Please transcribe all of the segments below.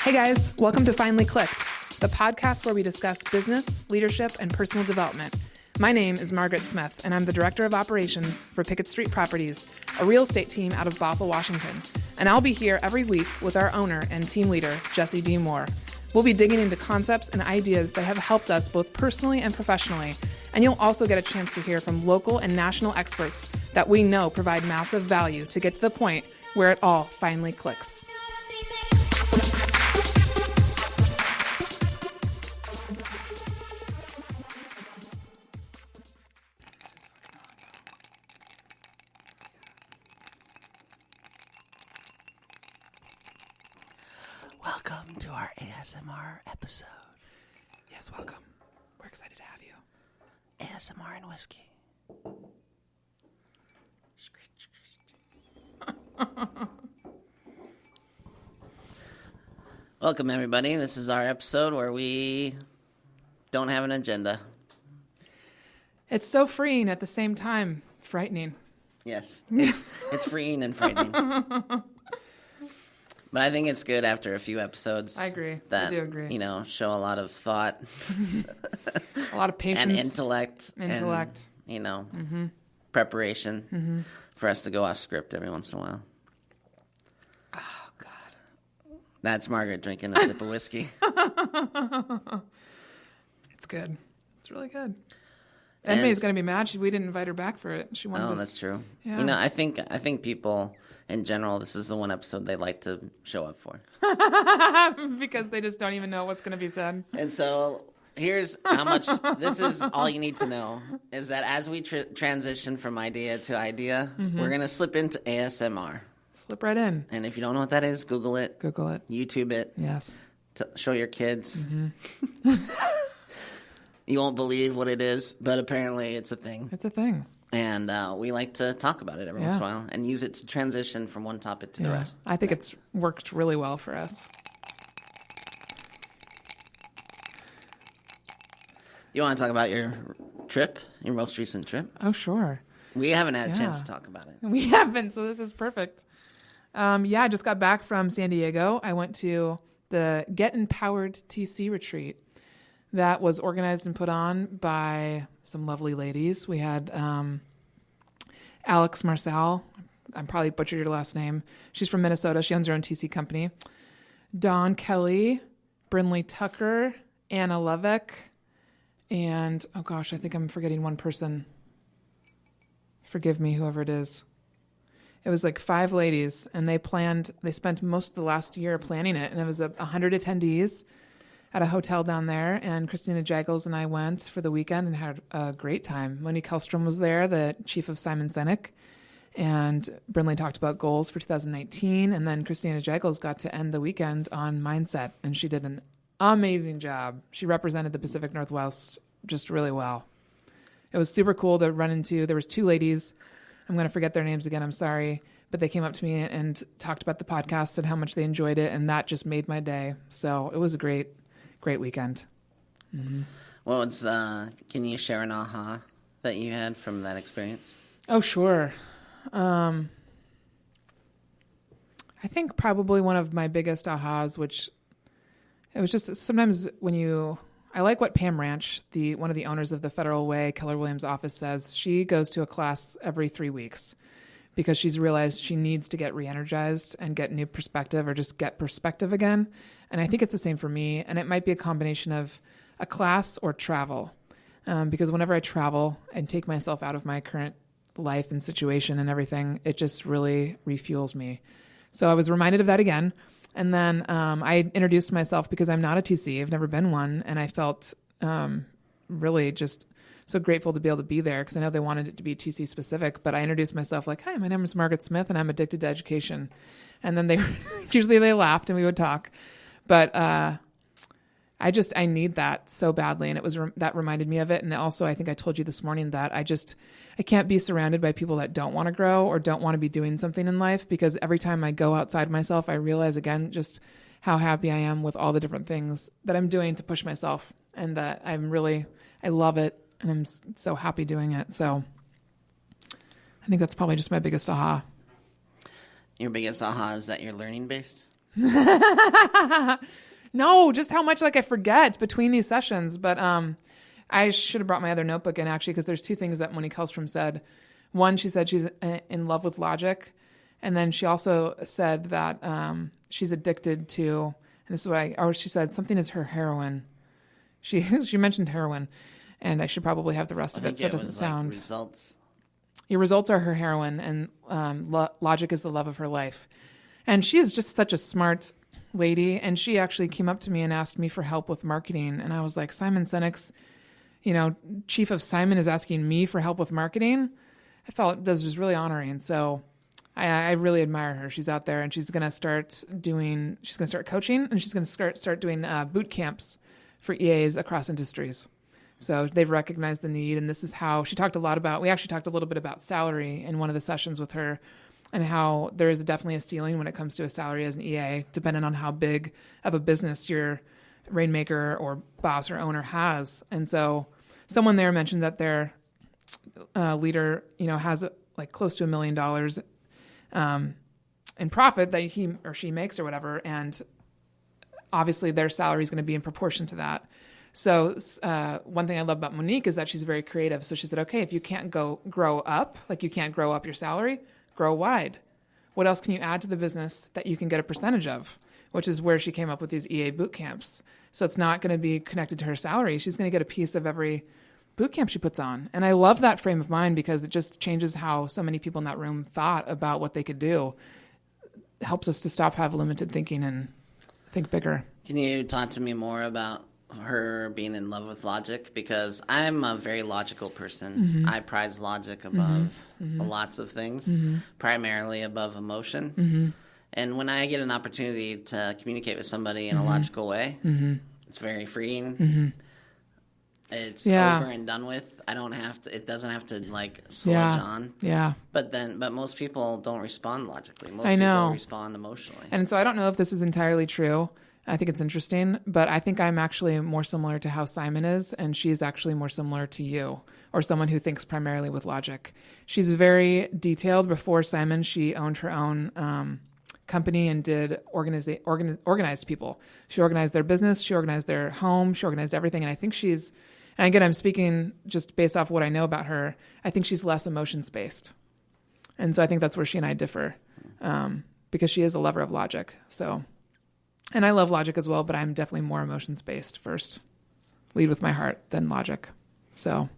Hey guys, welcome to Finally Clicked, the podcast where we discuss business, leadership, and personal development. My name is Margaret Smith, and I'm the Director of Operations for Pickett Street Properties, a real estate team out of Bothell, Washington. And I'll be here every week with our owner and team leader, Jesse D. Moore. We'll be digging into concepts and ideas that have helped us both personally and professionally. And you'll also get a chance to hear from local and national experts that we know provide massive value to get to the point where it all finally clicks. Welcome to our ASMR episode. Yes, welcome. We're excited to have you. ASMR and whiskey. Welcome, everybody. This is our episode where we don't have an agenda. It's so freeing at the same time, frightening. Yes, it's freeing and frightening. But I think it's good after a few episodes. I agree. That, I do agree. You know, show a lot of thought. A lot of patience. And intellect. Intellect. And, preparation for us to go off script every once in a while. Oh, God. That's Margaret drinking a sip of whiskey. It's good. It's really good. Emily's going to be mad. We didn't invite her back for it. She wanted Oh, that's true. Yeah. You know, I think people in general, this is the one episode they like to show up for. Because they just don't even know what's going to be said. And so here's how much, this is all you need to know, is that as we transition from idea to idea, we're going to slip into ASMR. Slip right in. And if you don't know what that is, Google it. Google it. YouTube it. Yes. Show your kids. You won't believe what it is, but apparently it's a thing. It's a thing. And we like to talk about it every once in a while and use it to transition from one topic to the rest. I think it's worked really well for us. You want to talk about your trip, your most recent trip? Oh, sure. We haven't had a chance to talk about it. We haven't, so this is perfect. I just got back from San Diego. I went to the Get Empowered TC retreat that was organized and put on by some lovely ladies. We had Alex Marcel. I'm probably butchered your last name. She's from Minnesota. She owns her own TC company. Dawn Kelly, Brinley Tucker, Anna Levick, and, oh gosh, I think I'm forgetting one person. Forgive me, whoever it is. It was like 5 ladies, and they spent most of the last year planning it, and it was 100 attendees at a hotel down there, and Christina Jaggles and I went for the weekend and had a great time. Monique Hellstrom was there, the chief of Simon Sinek, and Brinley talked about goals for 2019, and then Christina Jaggles got to end the weekend on mindset, and she did an amazing job. She represented the Pacific Northwest just really well. It was super cool to run into. There was 2 ladies. I'm going to forget their names again. I'm sorry. But they came up to me and talked about the podcast and how much they enjoyed it, and that just made my day. So it was a great weekend. Mm-hmm. Well, can you share an aha that you had from that experience? Oh, sure. I think probably one of my biggest ahas, which it was just sometimes I like what Pam Ranch, one of the owners of the Federal Way, Keller Williams office, says. She goes to a class every 3 weeks because she's realized she needs to get re-energized and get new perspective or just get perspective again. And I think it's the same for me. And it might be a combination of a class or travel. Because whenever I travel and take myself out of my current life and situation and everything, it just really refuels me. So I was reminded of that again. And then I introduced myself because I'm not a TC. I've never been one. And I felt really just so grateful to be able to be there because I know they wanted it to be TC specific. But I introduced myself like, hi, my name is Margaret Smith and I'm addicted to education. And then usually they laughed and we would talk. But I need that so badly. And it was that reminded me of it. And also I think I told you this morning that I can't be surrounded by people that don't want to grow or don't want to be doing something in life, because every time I go outside myself, I realize again just how happy I am with all the different things that I'm doing to push myself, and that I love it. And I'm so happy doing it. So I think that's probably just my biggest aha. Your biggest aha is that you're learning based? No, just how much like I forget between these sessions. But I should have brought my other notebook in actually, because there's two things that Monique Hellstrom said. One, she said she's in love with logic. And then she also said that she's addicted to, and this is what she said, something is her heroin. She mentioned heroin, and I should probably have the rest of it so it doesn't sound. Like results. Your results are her heroin, and logic is the love of her life. And she is just such a smart lady. And she actually came up to me and asked me for help with marketing. And I was like, Simon Sinek's, chief of Simon is asking me for help with marketing. I felt that was just really honoring. So I really admire her. She's out there and she's going to start coaching, and she's going to start doing boot camps for EAs across industries. So they've recognized the need. And this is how we actually talked a little bit about salary in one of the sessions with her, and how there is definitely a ceiling when it comes to a salary as an EA, depending on how big of a business your rainmaker or boss or owner has. And so someone there mentioned that their leader, has like close to $1 million in profit that he or she makes or whatever. And obviously their salary is going to be in proportion to that. So one thing I love about Monique is that she's very creative. So she said, okay, if you can't grow up, like you can't grow up your salary, grow wide. What else can you add to the business that you can get a percentage of? Which is where she came up with these EA boot camps. So it's not going to be connected to her salary. She's going to get a piece of every boot camp she puts on. And I love that frame of mind, because it just changes how so many people in that room thought about what they could do. It helps us to stop have limited thinking and think bigger. Can you talk to me more about her being in love with logic? Because I'm a very logical person. I prize logic above lots of things, primarily above emotion. And when I get an opportunity to communicate with somebody in a logical way, it's very freeing. It's over and done with. I don't have to. It doesn't have to like sludge on. Yeah. But most people don't respond logically. Most people respond emotionally. And so I don't know if this is entirely true. I think it's interesting, but I think I'm actually more similar to how Simon is, and she's actually more similar to you, or someone who thinks primarily with logic. She's very detailed. Before Simon, she owned her own company and did organized people. She organized their business, she organized their home, she organized everything. And I think and again, I'm speaking just based off what I know about her, I think she's less emotions-based. And so I think that's where she and I differ, because she is a lover of logic. So. And I love logic as well, but I'm definitely more emotions-based first. Lead with my heart, then logic. So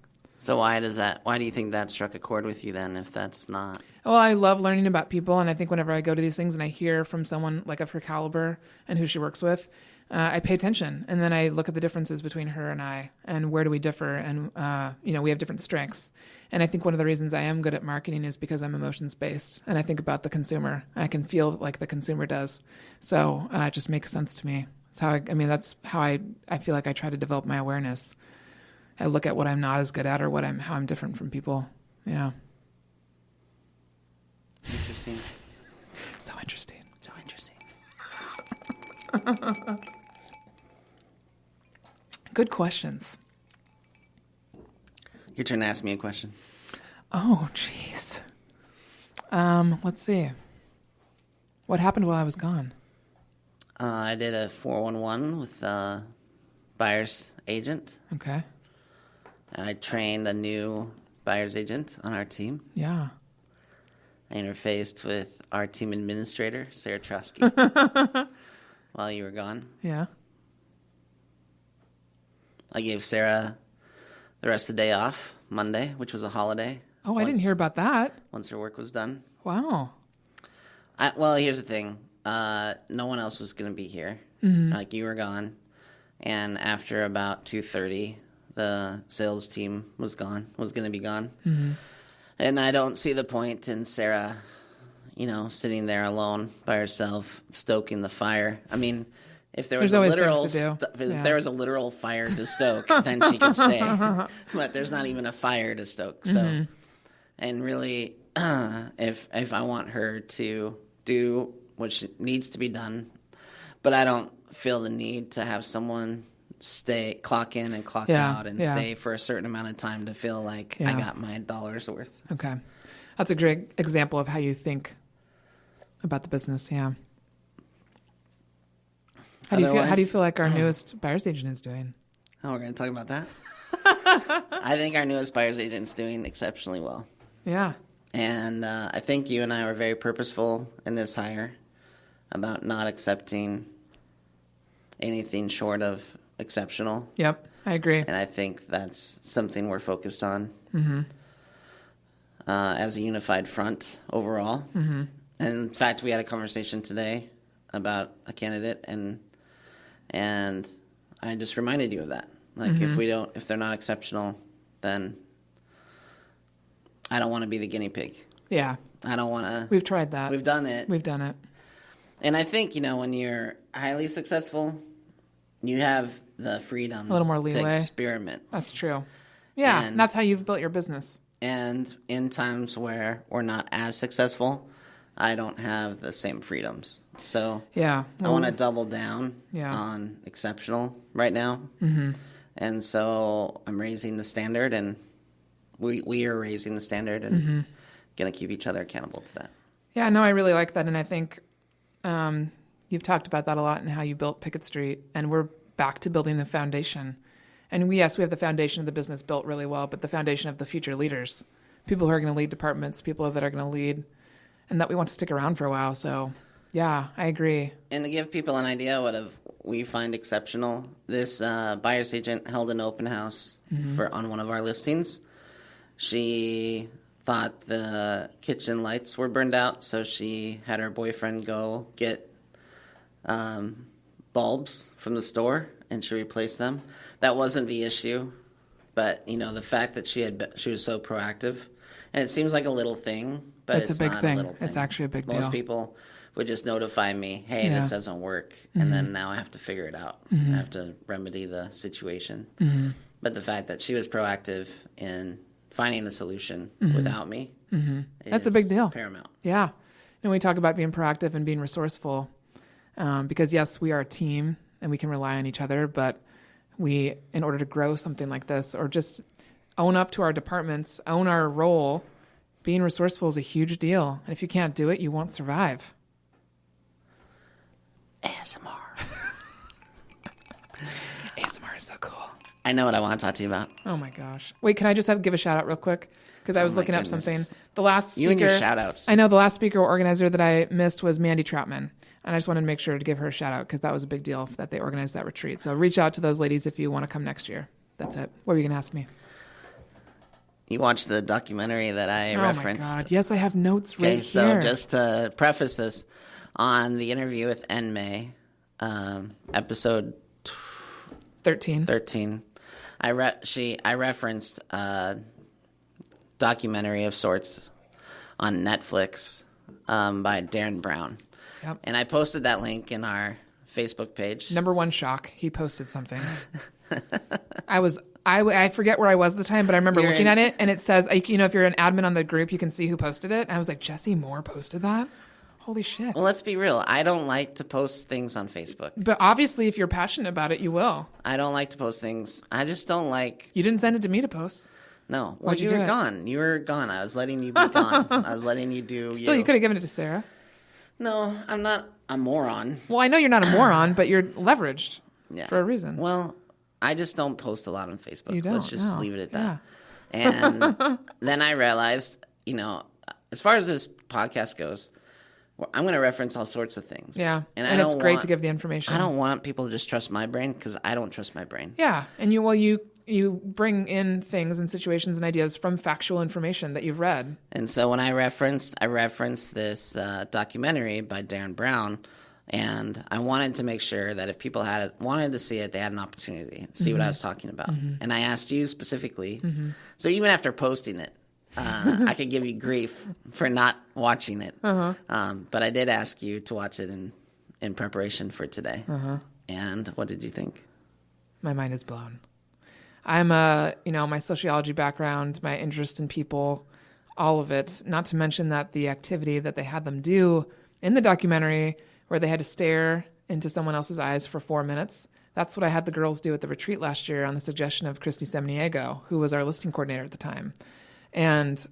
why do you think that struck a chord with you then, if that's not? Well, I love learning about people, and I think whenever I go to these things and I hear from someone like of her caliber and who she works with, I pay attention, and then I look at the differences between her and I, and where do we differ, and we have different strengths. And I think one of the reasons I am good at marketing is because I'm emotions-based, and I think about the consumer, and I can feel like the consumer does. So it just makes sense to me. That's how I feel like I try to develop my awareness. I look at what I'm not as good at, or how I'm different from people. Yeah. Interesting. So interesting. So interesting. Good questions. Your turn to ask me a question. Oh, jeez. Let's see. What happened while I was gone? I did a 411 with a buyer's agent. Okay. I trained a new buyer's agent on our team. Yeah. I interfaced with our team administrator, Sarah Trusky, while you were gone. Yeah. I gave Sarah the rest of the day off, Monday, which was a holiday. Oh, I didn't hear about that. Once her work was done. Wow. Well, here's the thing. No one else was going to be here. Like, you were gone. And after about 2:30, the sales team was going to be gone. And I don't see the point in Sarah, sitting there alone by herself, stoking the fire. I mean, if there was a literal fire to stoke, then she could stay. But there's not even a fire to stoke. So, and really, if I want her to do what needs to be done, but I don't feel the need to have someone clock in and clock out and stay for a certain amount of time to feel like I got my dollar's worth. Okay. That's a great example of how you think about the business. Yeah. How do you feel like our newest buyer's agent is doing? Oh, we're going to talk about that? I think our newest buyer's agent is doing exceptionally well. Yeah. And I think you and I were very purposeful in this hire about not accepting anything short of exceptional. Yep, I agree. And I think that's something we're focused on as a unified front overall. Mm-hmm. And in fact, we had a conversation today about a candidate, and I just reminded you of that. Like, if they're not exceptional, then I don't want to be the guinea pig. Yeah. I don't want to. We've tried that. We've done it. And I think, when you're highly successful, you have the freedom a little more leeway to experiment. That's true. Yeah, and that's how you've built your business. And in times where we're not as successful, I don't have the same freedoms. So I want to double down on exceptional right now. Mm-hmm. And so I'm raising the standard, and we are raising the standard, and going to keep each other accountable to that. Yeah, no, I really like that. And I think you've talked about that a lot and how you built Pickett Street, and we're back to building the foundation. And we have the foundation of the business built really well, but the foundation of the future leaders, people who are going to lead departments, people that are going to lead, and that we want to stick around for a while. So, yeah, I agree. And to give people an idea what we find exceptional, this buyer's agent held an open house on one of our listings. She thought the kitchen lights were burned out, so she had her boyfriend go get bulbs from the store, and she replaced them. That wasn't the issue, but the fact that she was so proactive, and it seems like a little thing, but it's a big thing. It's actually a big deal. Most people would just notify me, hey, this doesn't work, and then now I have to figure it out. I have to remedy the situation. But the fact that she was proactive in finding a solution without me, that's a big deal. Paramount. Yeah. And we talk about being proactive and being resourceful because, yes, we are a team and we can rely on each other, but in order to grow something like this or just own up to our departments, own our role, being resourceful is a huge deal. And if you can't do it, you won't survive. ASMR. ASMR is so cool. I know what I want to talk to you about. Oh my gosh. Wait, can I just give a shout out real quick? Because I was looking up something. The last speaker, you and your shout outs. I know the last speaker organizer that I missed was Mandy Troutman. And I just wanted to make sure to give her a shout out because that was a big deal that they organized that retreat. So reach out to those ladies if you want to come next year. That's it. What were you going to ask me? You watched the documentary that I referenced. Oh my God. Yes, I have notes right here. So just to preface this, on the interview with Enmei, episode 13, I referenced a documentary of sorts on Netflix by Derren Brown. Yep. And I posted that link in our Facebook page. Number one shock, he posted something. I forget where I was at the time, but I remember looking at it, and it says, if you're an admin on the group, you can see who posted it. And I was like, Jesse Moore posted that? Holy shit. Well, let's be real. I don't like to post things on Facebook. But obviously, if you're passionate about it, you will. I don't like to post things. I just don't like... You didn't send it to me to post. No. Well, you were gone. You were gone. I was letting you be gone. I was letting you do Still, you could have given it to Sarah. No, I'm not a moron. Well, I know you're not a moron, but you're leveraged for a reason. Well, I just don't post a lot on Facebook. You don't? Let's just leave it at that. Yeah. And then I realized, as far as this podcast goes, I'm going to reference all sorts of things. Yeah, and it's great to give the information. I don't want people to just trust my brain because I don't trust my brain. Yeah, and you bring in things and situations and ideas from factual information that you've read. And so when I referenced this documentary by Derren Brown, and I wanted to make sure that if people wanted to see it, they had an opportunity to see what I was talking about. And I asked you specifically, so even after posting it, I could give you grief for not watching it. But I did ask you to watch it in preparation for today. And what did you think? My mind is blown. I'm my sociology background, my interest in people, all of it, not to mention that the activity that they had them do in the documentary where they had to stare into someone else's eyes for 4 minutes. That's what I had the girls do at the retreat last year on the suggestion of Christy Semniego, who was our listing coordinator at the time. And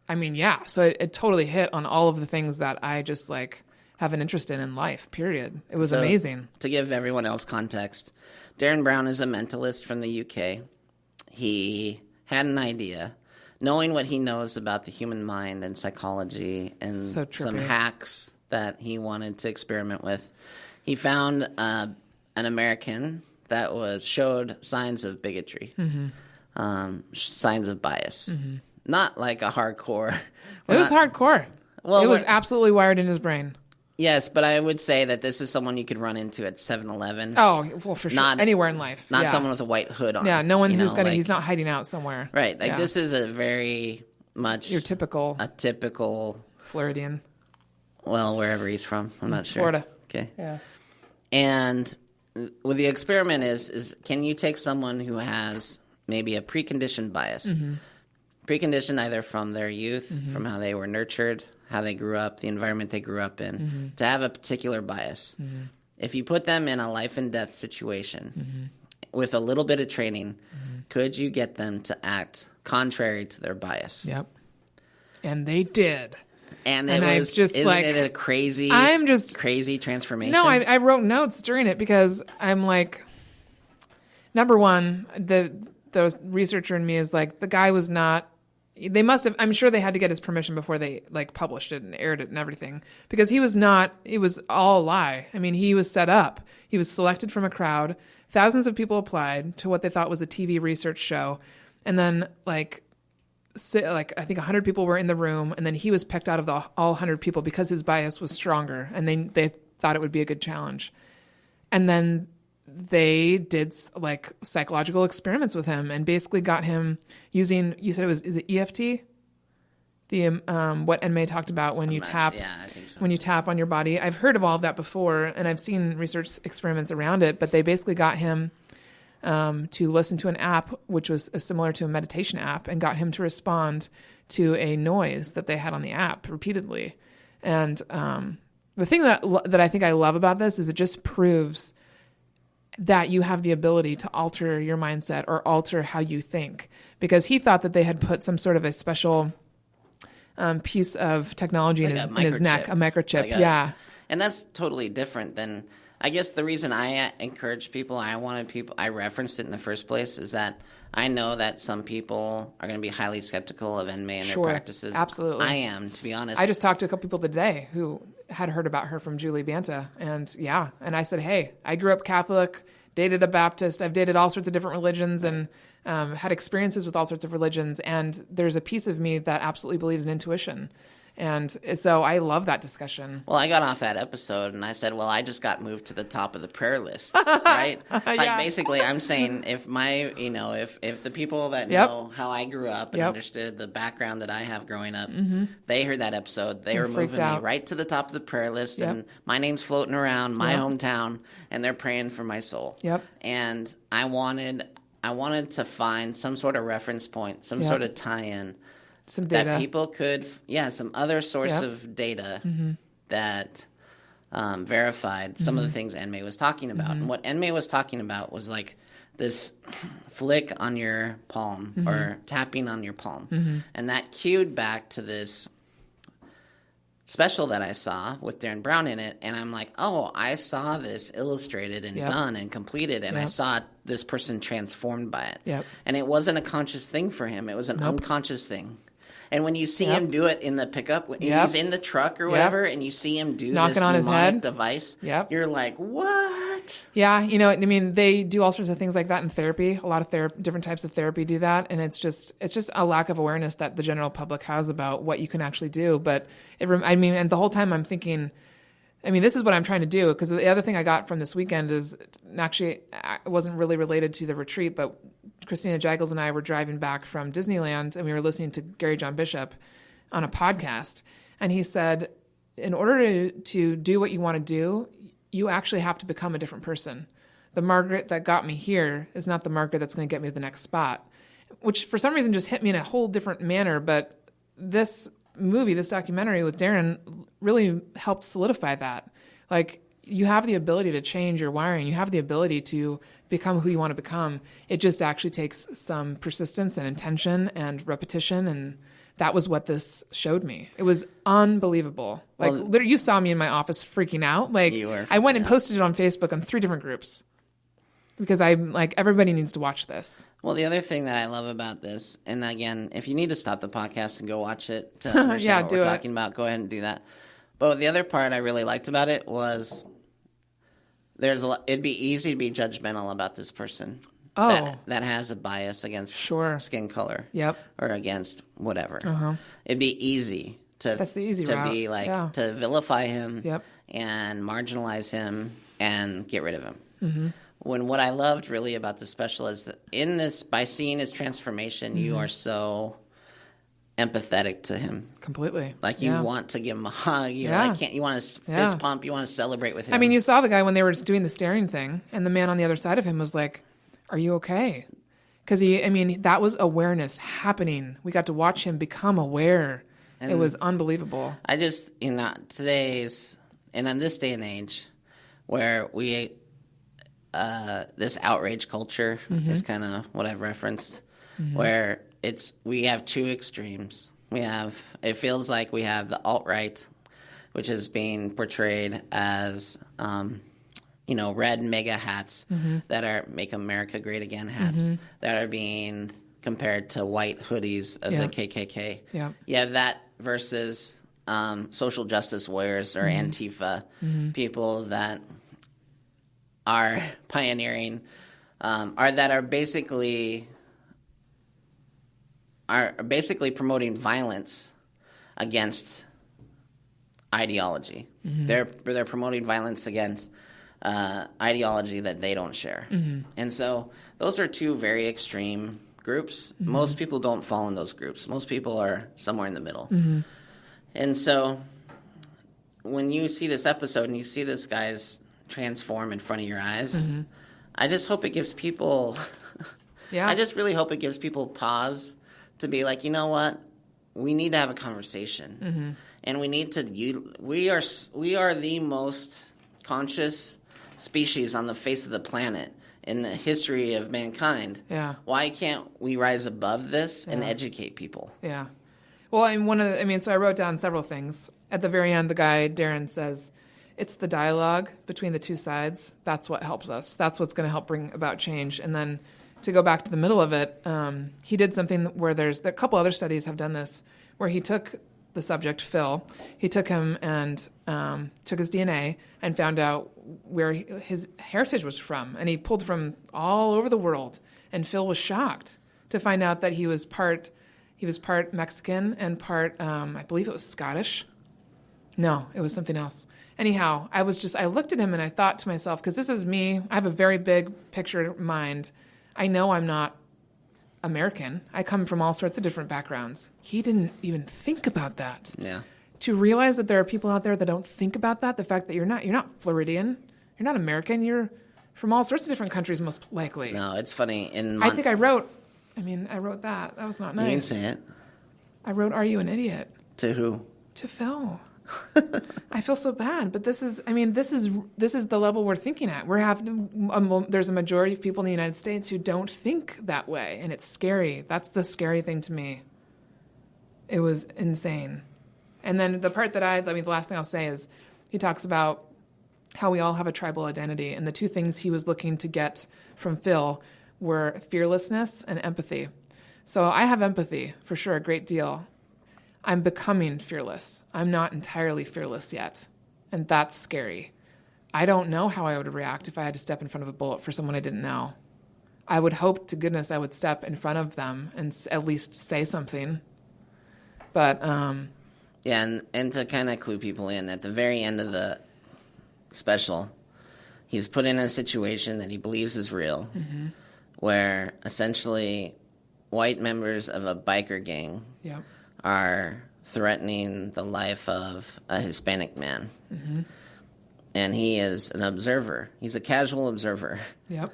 I mean, yeah, so it totally hit on all of the things that I just have an interest in life, period. It was amazing. To give everyone else context, Derren Brown is a mentalist from the UK. He had an idea, knowing what he knows about the human mind and psychology and some hacks that he wanted to experiment with. He found an American that showed signs of bigotry, signs of bias. Not like a hardcore. It was hardcore. Well, it was absolutely wired in his brain. Yes, but I would say that this is someone you could run into at 7-Eleven. Oh, well, for sure. Anywhere in life. Not someone with a white hood on. Yeah, no one he's not hiding out somewhere. Right. Like this is a very much a typical Floridian. Well, wherever he's from, I'm not sure. Florida. Okay. Yeah. And well, the experiment is can you take someone who has maybe a preconditioned bias, preconditioned either from their youth, from how they were nurtured, how they grew up, the environment they grew up in, to have a particular bias. If you put them in a life and death situation with a little bit of training, could you get them to act contrary to their bias? Yep. And they did. And it was just isn't it a crazy crazy transformation? No, I wrote notes during it because I'm like, number one, the researcher in me is like, the guy was not. They must have. I'm sure they had to get his permission before they like published it and aired it and everything, because he was not. It was all a lie. I mean, he was set up. He was selected from a crowd. Thousands of people applied to what they thought was a TV research show, and then I think 100 people were in the room, and then he was picked out of all 100 people because his bias was stronger, and they thought it would be a good challenge, and then they did like psychological experiments with him and basically got him using, you said is it EFT? The what Enmei talked about when you tap, I think so. When you tap on your body. I've heard of all of that before, and I've seen research experiments around it, but they basically got him to listen to an app which was similar to a meditation app, and got him to respond to a noise that they had on the app repeatedly. And the thing that I think I love about this is it just proves that you have the ability to alter your mindset or alter how you think, because he thought that they had put some sort of a special piece of technology in his neck, a microchip. And that's totally different than, I guess the reason I encouraged people, I referenced it in the first place, is that I know that some people are going to be highly skeptical of Enmei and their practices. Absolutely. I am, to be honest. I just talked to a couple people today who had heard about her from Julie Banta, and I said, hey, I grew up Catholic, dated a Baptist, I've dated all sorts of different religions, and had experiences with all sorts of religions, and there's a piece of me that absolutely believes in intuition. And so I love that discussion. Well, I got off that episode and I said, well, I just got moved to the top of the prayer list, right? Basically I'm saying if the people that know how I grew up and understood the background that I have growing up, they heard that episode, they were moving me right to the top of the prayer list, and my name's floating around my hometown, and they're praying for my soul. And I wanted to find some sort of reference point, some sort of tie-in, some data that people could, some other source of data that verified some of the things Enmei was talking about. And what Enmei was talking about was like this flick on your palm or tapping on your palm. And that cued back to this special that I saw with Derren Brown in it. And I'm like, oh, I saw this illustrated and done and completed. And I saw this person transformed by it. And it wasn't a conscious thing for him. It was an unconscious thing. And when you see him do it in the pickup, when he's in the truck or whatever, and you see him do knocking this on his head device, you're like, what? Yeah, I mean, they do all sorts of things like that in therapy. A lot of different types of therapy do that, and it's just a lack of awareness that the general public has about what you can actually do. But and the whole time I'm thinking, this is what I'm trying to do, because the other thing I got from this weekend is, actually, it wasn't really related to the retreat, but Christina Jaggles and I were driving back from Disneyland, and we were listening to Gary John Bishop on a podcast. And he said, in order to do what you want to do, you actually have to become a different person. The Margaret that got me here is not the Margaret that's going to get me to the next spot, which for some reason just hit me in a whole different manner. But this documentary with Derren really helped solidify that. Like, you have the ability to change your wiring. You have the ability to become who you want to become. It just actually takes some persistence and intention and repetition and that was what this showed me. It was unbelievable. Like, Well, literally, you saw me in my office freaking out. Like, You were I went and freaking out. posted it on Facebook on 3 different groups because I'm like, everybody needs to watch this. Well, the other thing that I love about this, and again, if you need to stop the podcast and go watch it to understand Yeah, what do we're it. talking about, go ahead and do that. But the other part I really liked about it was it'd be easy to be judgmental about this person that has a bias against Sure. skin color Yep. or against whatever. It'd be easy to That's the easy to route. be like Yeah. to vilify him Yep. and marginalize him and get rid of him. Mm-hmm. When what I loved really about the special is that by seeing his transformation, you Mm-hmm. are so empathetic to him. Completely. Like you Yeah. want to give him a hug. You Yeah. you want to Yeah. fist pump. You want to celebrate with him. I mean, you saw the guy when they were just doing the staring thing, and the man on the other side of him was like, "Are you okay?" Because that was awareness happening. We got to watch him become aware. It was unbelievable. I just, in this day and age where this outrage culture is kind of what I've referenced, where we have 2 extremes. It feels like we have the alt-right, which is being portrayed as, red mega hats that are Make America Great Again hats that are being compared to white hoodies of the KKK. Yeah. You have that versus social justice warriors or Antifa, people that are pioneering, that are basically promoting violence against ideology. They're promoting violence against ideology that they don't share. And so those are 2 very extreme groups. Most people don't fall in those groups. Most people are somewhere in the middle. And so when you see this episode and you see this guy's transform in front of your eyes, I just hope it gives people I just really hope it gives people pause to be like, you know what? We need to have a conversation. And we need to we are the most conscious species on the face of the planet in the history of mankind. Yeah. Why can't we rise above this and educate people? Yeah. Well, so I wrote down several things. At the very end, the guy, Derren, says, it's the dialogue between the 2 sides. That's what helps us. That's what's going to help bring about change. And then to go back to the middle of it, he did something where a couple other studies have done this, where he took the subject, Phil, he took him and took his DNA and found out where his heritage was from. And he pulled from all over the world. And Phil was shocked to find out that he was part Mexican and part, I believe it was Scottish. No, it was something else. Anyhow, I looked at him and I thought to myself, because this is me, I have a very big picture mind. I know I'm not American. I come from all sorts of different backgrounds. He didn't even think about that. Yeah. To realize that there are people out there that don't think about that, the fact that you're not Floridian, you're not American, you're from all sorts of different countries most likely. No, it's funny. I think I wrote that. That was not nice. You can say it. I wrote, "Are you an idiot?" To who? To Phil. I feel so bad, but this is the level we're thinking at. There's a majority of people in the United States who don't think that way, and it's scary. That's the scary thing to me. It was insane. And then the part the last thing I'll say is he talks about how we all have a tribal identity, and the 2 things he was looking to get from Phil were fearlessness and empathy. So I have empathy, for sure, a great deal. I'm becoming fearless. I'm not entirely fearless yet, and that's scary. I don't know how I would react if I had to step in front of a bullet for someone I didn't know. I would hope to goodness I would step in front of them and at least say something. But yeah, and to kind of clue people in, at the very end of the special, he's put in a situation that he believes is real, where essentially white members of a biker gang are threatening the life of a Hispanic man. And he is an observer. He's a casual observer. Yep.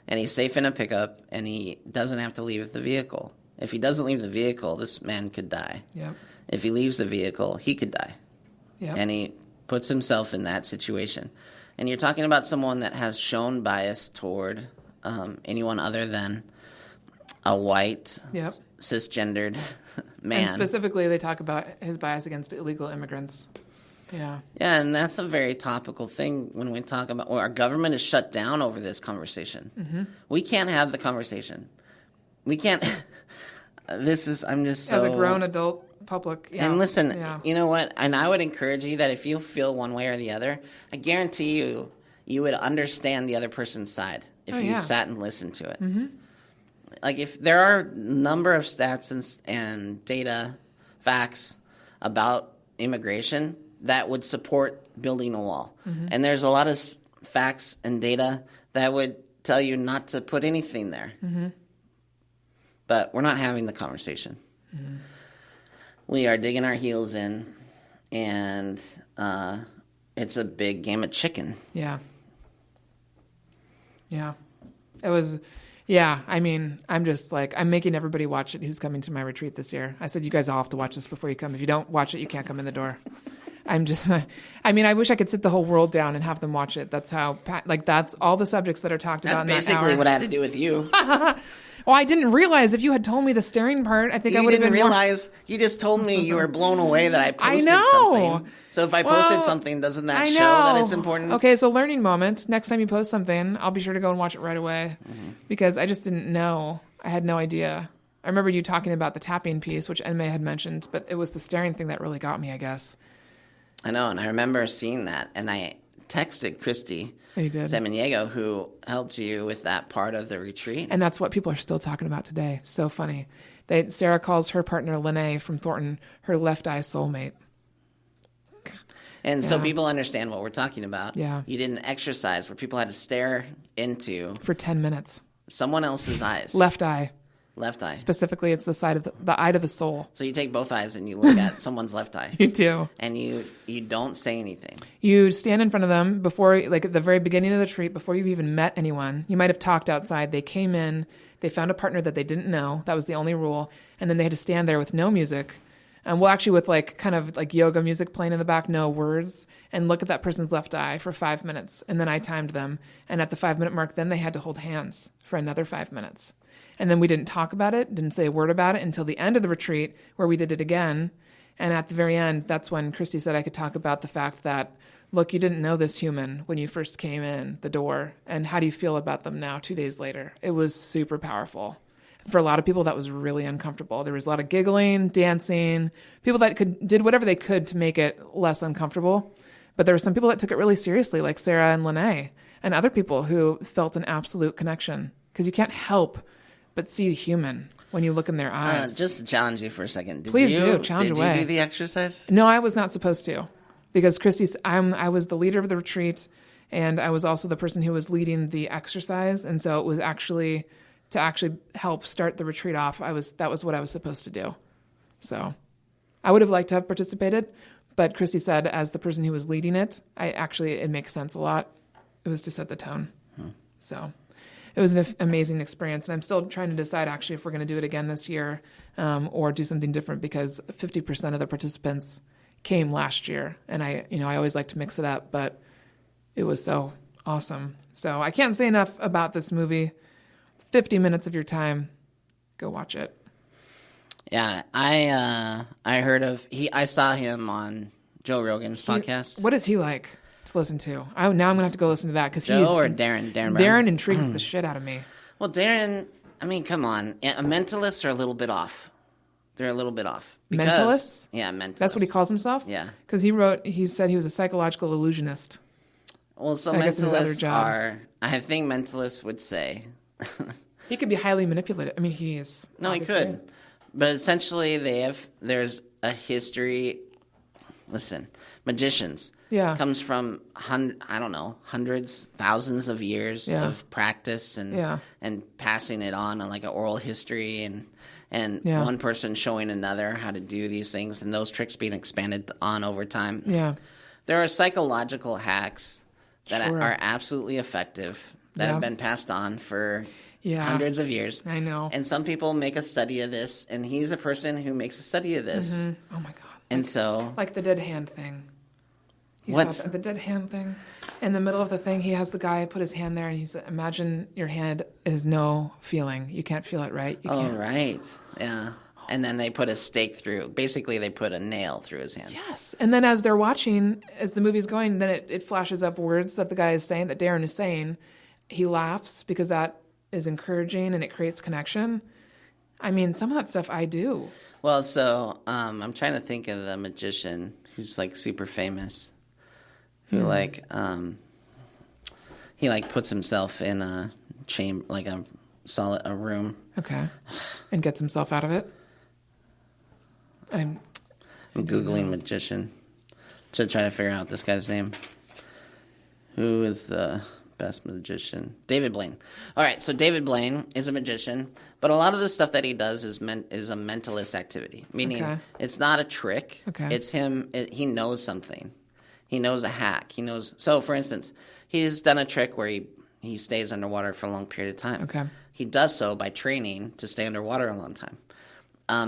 And he's safe in a pickup, and he doesn't have to leave the vehicle. If he doesn't leave the vehicle, this man could die. Yep. If he leaves the vehicle, he could die. Yep. And he puts himself in that situation. And you're talking about someone that has shown bias toward anyone other than a white, Yep. cisgendered man. And specifically, they talk about his bias against illegal immigrants. Yeah. Yeah, and that's a very topical thing when we talk about, well, our government is shut down over this conversation. Mm-hmm. We can't have the conversation. We can't. I'm just so. As a grown adult public. Yeah. And listen, you know what? And I would encourage you that if you feel one way or the other, I guarantee you would understand the other person's side if you sat and listened to it. Mm-hmm. Like, if there are a number of stats and data, facts about immigration that would support building a wall. Mm-hmm. And there's a lot of facts and data that would tell you not to put anything there. Mm-hmm. But we're not having the conversation. Mm-hmm. We are digging our heels in, and it's a big game of chicken. Yeah. Yeah. It was... Yeah, I mean, I'm just like, I'm making everybody watch it who's coming to my retreat this year. I said, you guys all have to watch this before you come. If you don't watch it, you can't come in the door. I'm just, I mean, I wish I could sit the whole world down and have them watch it. That's how, like, that's all the subjects that are talked about in that hour. That's basically what I had to do with you. Well, I didn't realize if you had told me the staring part, I think I would have been realize. You just told me you were blown away that I posted something. So if I posted something, doesn't that show that it's important? Okay, so learning moment. Next time you post something, I'll be sure to go and watch it right away because I just didn't know. I had no idea. I remember you talking about the tapping piece, which Enmei had mentioned, but it was the staring thing that really got me, I guess. I know, and I remember seeing that, and I texted Christy Samaniego, who helped you with that part of the retreat. And that's what people are still talking about today. So funny. Sarah calls her partner, Lene from Thornton, her left eye soulmate. And so people understand what we're talking about. Yeah. You did an exercise where people had to stare into... For 10 minutes. Someone else's eyes. Left eye. Left eye. Specifically, it's the side of the eye to the soul. So you take both eyes and you look at someone's left eye. You do. And you don't say anything. You stand in front of them before, like at the very beginning of the retreat, before you've even met anyone. You might have talked outside. They came in. They found a partner that they didn't know. That was the only rule. And then they had to stand there with no music. Well, actually with like kind of like yoga music playing in the back, no words, and look at that person's left eye for 5 minutes. And then I timed them. And at the 5-minute mark, then they had to hold hands for another 5 minutes. And then we didn't talk about it, didn't say a word about it until the end of the retreat where we did it again. And at the very end, that's when Christy said I could talk about the fact that, look, you didn't know this human when you first came in the door. And how do you feel about them now, 2 days later? It was super powerful. For a lot of people, that was really uncomfortable. There was a lot of giggling, dancing, people that did whatever they could to make it less uncomfortable. But there were some people that took it really seriously, like Sarah and Lene, and other people who felt an absolute connection. Because you can't help but see the human when you look in their eyes. Just to challenge you for a second. Please do. Challenge away. Did you do the exercise? No, I was not supposed to. Because I was the leader of the retreat, and I was also the person who was leading the exercise. And so it was actually to actually help start the retreat off. That was what I was supposed to do. So I would have liked to have participated, but Christy said as the person who was leading it, it makes sense a lot. It was to set the tone. So it was an amazing experience. And I'm still trying to decide actually if we're going to do it again this year or do something different because 50% of the participants came last year. And I always like to mix it up, but it was so awesome. So I can't say enough about this movie. 50 minutes of your time, go watch it. Yeah, I heard of I saw him on Joe Rogan's podcast. What is he like to listen to? Now I'm gonna have to go listen to that because Joe or Derren Brown? Derren intrigues the shit out of me. Well, Derren, I mean, come on, mentalists are a little bit off. They're a little bit off. Mentalists? Yeah, mentalists. That's what he calls himself? Yeah. Because he said he was a psychological illusionist. Well, so mentalists are. I think mentalists would say. He could be highly manipulated. I mean, he is. No, obviously. He could. But essentially, there's a history. Listen, magicians. Yeah. Comes from, hundreds, thousands of years of practice and passing it on like an oral history and one person showing another how to do these things and those tricks being expanded on over time. Yeah. There are psychological hacks that are absolutely effective that have been passed on for hundreds of years. I know. And some people make a study of this, and he's a person who makes a study of this. Mm-hmm. Oh, my God. And so... Like the dead hand thing. What? The dead hand thing. In the middle of the thing, he has the guy put his hand there, and he said, imagine your hand has no feeling. You can't feel it, right? You can't. Right. Yeah. And then they put a stake through. Basically, they put a nail through his hand. Yes. And then as they're watching, as the movie's going, then it flashes up words that the guy is saying, that Derren is saying. He laughs because that is encouraging and it creates connection. I mean, some of that stuff I do. Well, so I'm trying to think of the magician who's like super famous, who he like puts himself in a chamber, like a room. Okay. And gets himself out of it. I'm Googling magician to try to figure out this guy's name. Who is the best magician? David Blaine. All right, so David Blaine is a magician, but a lot of the stuff that he does is a mentalist activity, meaning it's not a trick. Okay. It's him. He knows something. He knows a hack. He knows. So, for instance, he's done a trick where he stays underwater for a long period of time. Okay. He does so by training to stay underwater a long time.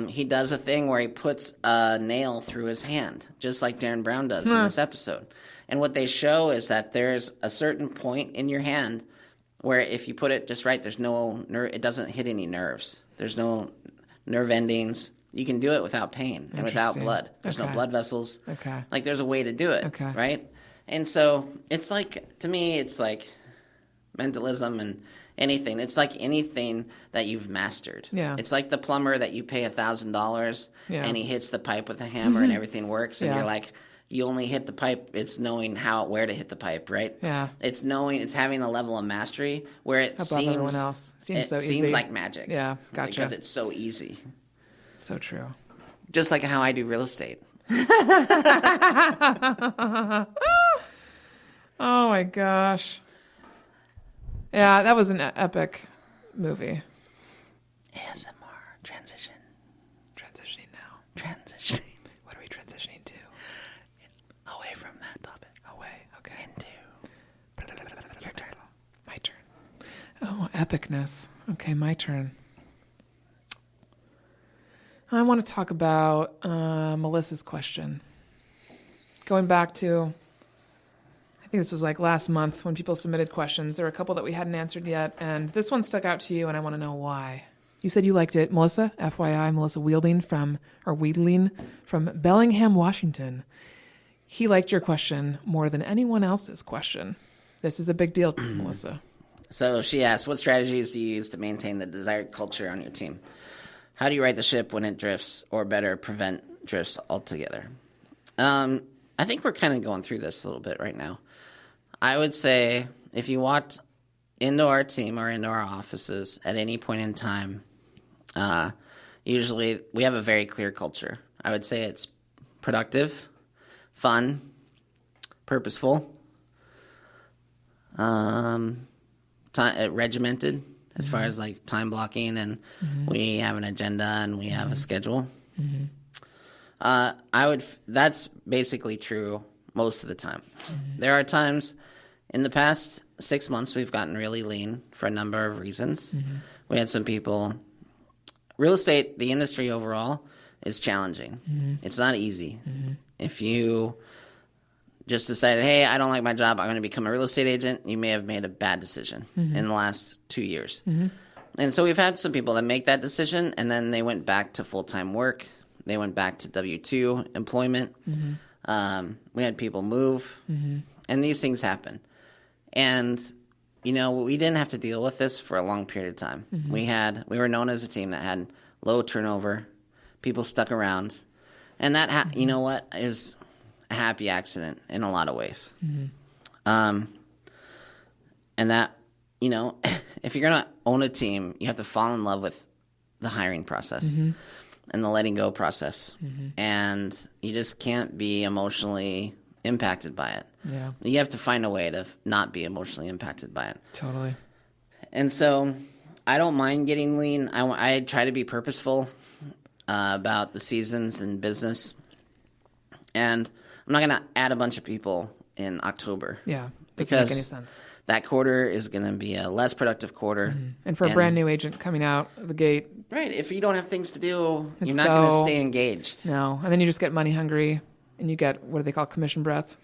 He does a thing where he puts a nail through his hand, just like Derren Brown does in this episode. And what they show is that there's a certain point in your hand where if you put it just right, there's no nerve. It doesn't hit any nerves. There's no nerve endings. You can do it without pain and without blood. There's no blood vessels. Okay. Like there's a way to do it. Okay. Right? And so it's like, to me, it's like mentalism and anything. It's like anything that you've mastered. Yeah. It's like the plumber that you pay $1,000 and he hits the pipe with a hammer and everything works and you're like, you only hit the pipe. It's knowing where to hit the pipe, right? Yeah. It's having a level of mastery where it above seems everyone else. Seems so easy. seems like magic. Yeah, gotcha. Because it's so easy. So true. Just like how I do real estate. Oh my gosh. Yeah, that was an epic movie. ASMR transition. Transitioning now. Transitioning. What are we transitioning to? Away from that topic. Away. Okay. Into your turn. My turn. Oh, epicness. Okay, my turn. I want to talk about Melissa's question. Going back to, I think this was like last month when people submitted questions. There were a couple that we hadn't answered yet, and this one stuck out to you, and I want to know why. You said you liked it, Melissa, FYI, Melissa Weidling from Bellingham, Washington. He liked your question more than anyone else's question. This is a big deal, Melissa. So she asked, what strategies do you use to maintain the desired culture on your team? How do you right the ship when it drifts, or better, prevent drifts altogether? I think we're kind of going through this a little bit right now. I would say if you walked into our team or into our offices at any point in time, usually we have a very clear culture. I would say it's productive, fun, purposeful, regimented as far as like time blocking, and we have an agenda and we have a schedule. That's basically true most of the time. There are times in the past 6 months we've gotten really lean for a number of reasons. We had some people. Real estate, the industry overall, is challenging. It's not easy. If you just decided, hey, I don't like my job, I'm going to become a real estate agent, you may have made a bad decision in the last 2 years. And so we've had some people that make that decision, and then they went back to full-time work. They went back to W-2 employment. We had people move, and these things happen. And, you know, we didn't have to deal with this for a long period of time. We were known as a team that had low turnover, people stuck around, and that, you know what, is a happy accident in a lot of ways. And that, you know, if you're going to own a team, you have to fall in love with the hiring process and the letting go process. And you just can't be emotionally impacted by it. Yeah. You have to find a way to not be emotionally impacted by it. Totally. And so I don't mind getting lean. I try to be purposeful about the seasons and business. And I'm not going to add a bunch of people in October. Yeah. Doesn't because make any sense. That quarter is going to be a less productive quarter. And for a brand new agent coming out of the gate. Right. If you don't have things to do, you're not going to stay engaged. No. And then you just get money hungry and you get, what do they call, commission breath?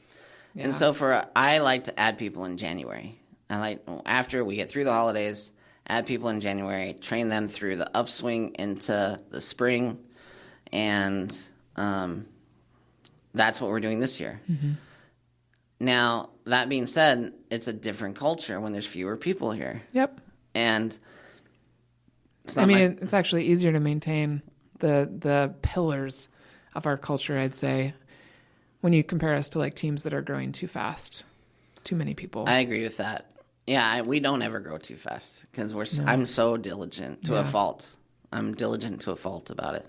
Yeah. And so I like to add people in January. After we get through the holidays, add people in January, train them through the upswing into the spring, and that's what we're doing this year. Mm-hmm. Now, that being said, it's a different culture when there's fewer people here. Yep. And it's actually easier to maintain the pillars of our culture, I'd say, when you compare us to like teams that are growing too fast, too many people. I agree with that. Yeah, we don't ever grow too fast because I'm so diligent to a fault. I'm diligent to a fault about it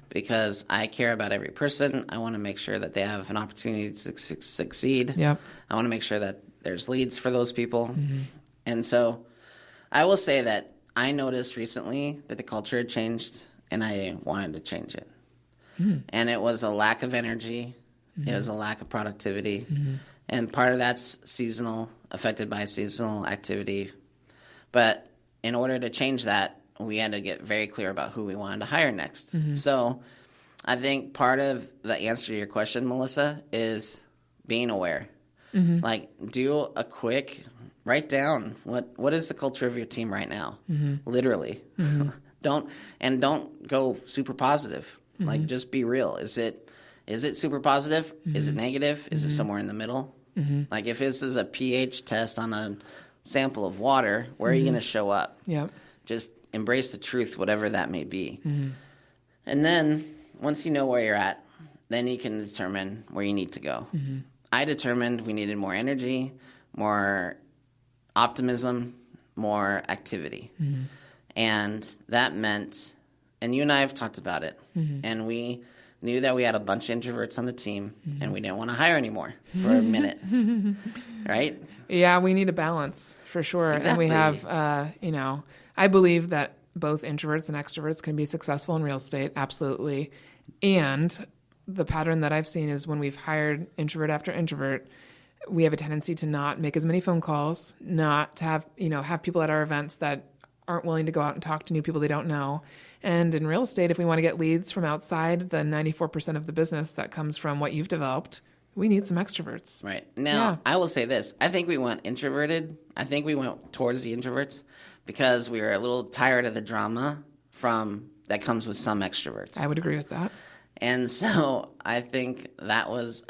because I care about every person. I want to make sure that they have an opportunity to succeed. Yep. I want to make sure that there's leads for those people. Mm-hmm. And so I will say that I noticed recently that the culture had changed and I wanted to change it. Mm-hmm. And it was a lack of energy. Mm-hmm. It was a lack of productivity. Mm-hmm. And part of that's seasonal, affected by seasonal activity. But in order to change that, we had to get very clear about who we wanted to hire next. Mm-hmm. So I think part of the answer to your question, Melissa, is being aware. Mm-hmm. Like, do a quick write down what is the culture of your team right now, literally. Mm-hmm. Don't go super positive. Mm-hmm. Like, just be real. Is it super positive? Mm-hmm. Is it negative? Is it somewhere in the middle? Mm-hmm. Like, if this is a pH test on a sample of water, where are you going to show up? Yep. Just embrace the truth, whatever that may be. Mm-hmm. And then, once you know where you're at, then you can determine where you need to go. Mm-hmm. I determined we needed more energy, more optimism, more activity. Mm-hmm. And that meant, and you and I have talked about it, and we knew that we had a bunch of introverts on the team, and we didn't want to hire anymore for a minute, right? Yeah, we need a balance, for sure. Exactly. And we have, I believe that both introverts and extroverts can be successful in real estate, absolutely. And the pattern that I've seen is when we've hired introvert after introvert, we have a tendency to not make as many phone calls, not to have people at our events that aren't willing to go out and talk to new people they don't know. And in real estate, if we want to get leads from outside the 94% of the business that comes from what you've developed, we need some extroverts. Right. Now, I will say this. I think we went introverted. I think we went towards the introverts because we were a little tired of the drama that comes with some extroverts. I would agree with that. And so I think that was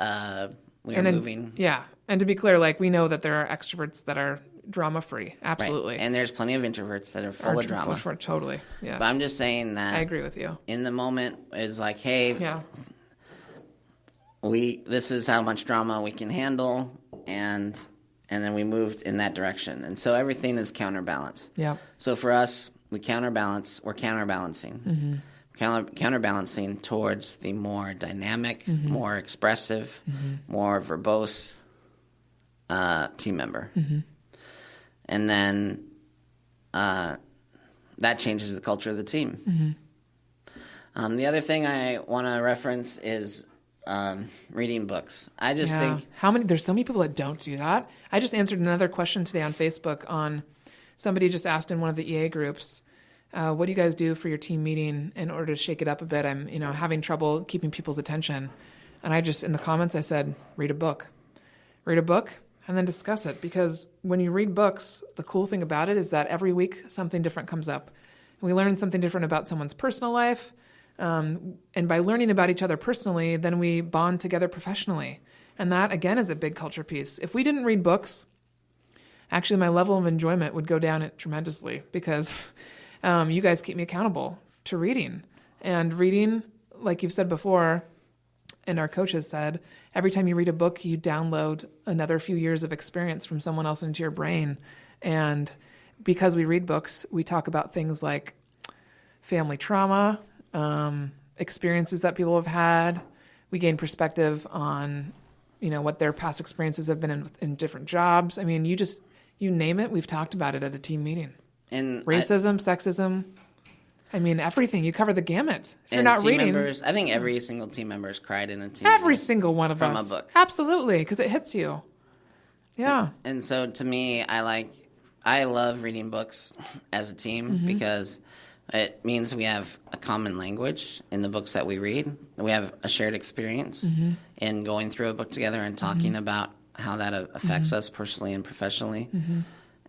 moving. Yeah. And to be clear, like, we know that there are extroverts that are drama-free. Absolutely. Right. And there's plenty of introverts that are full of drama. Totally. Yes. But I'm just saying that. I agree with you. In the moment, it's like, hey, this is how much drama we can handle, and then we moved in that direction. And so everything is counterbalanced. Yeah. So for us, we're counterbalancing. Mm-hmm. Counterbalancing towards the more dynamic, more expressive, more verbose team member. Mm-hmm. And then that changes the culture of the team. Mm-hmm. The other thing I want to reference is reading books. I just think... There's so many people that don't do that. I just answered another question today on Facebook on... Somebody just asked in one of the EA groups, what do you guys do for your team meeting in order to shake it up a bit? I'm, having trouble keeping people's attention. And I just, in the comments, I said, read a book. Read a book and then discuss it. Because when you read books, the cool thing about it is that every week something different comes up. And we learn something different about someone's personal life. And by learning about each other personally, then we bond together professionally. And that, again, is a big culture piece. If we didn't read books, actually my level of enjoyment would go down tremendously because... you guys keep me accountable to reading. And reading, like you've said before, and our coach has said, every time you read a book, you download another few years of experience from someone else into your brain. And because we read books, we talk about things like family trauma, experiences that people have had. We gain perspective on, what their past experiences have been in different jobs. I mean, you name it, we've talked about it at a team meeting. And racism, sexism, everything. You cover the gamut. If you're not reading. Members, I think every single team member has cried in a team. Every single one of us. From a book. Absolutely, because it hits you. Yeah. And so to me, I love reading books as a team because it means we have a common language in the books that we read. We have a shared experience in going through a book together and talking about how that affects us personally and professionally.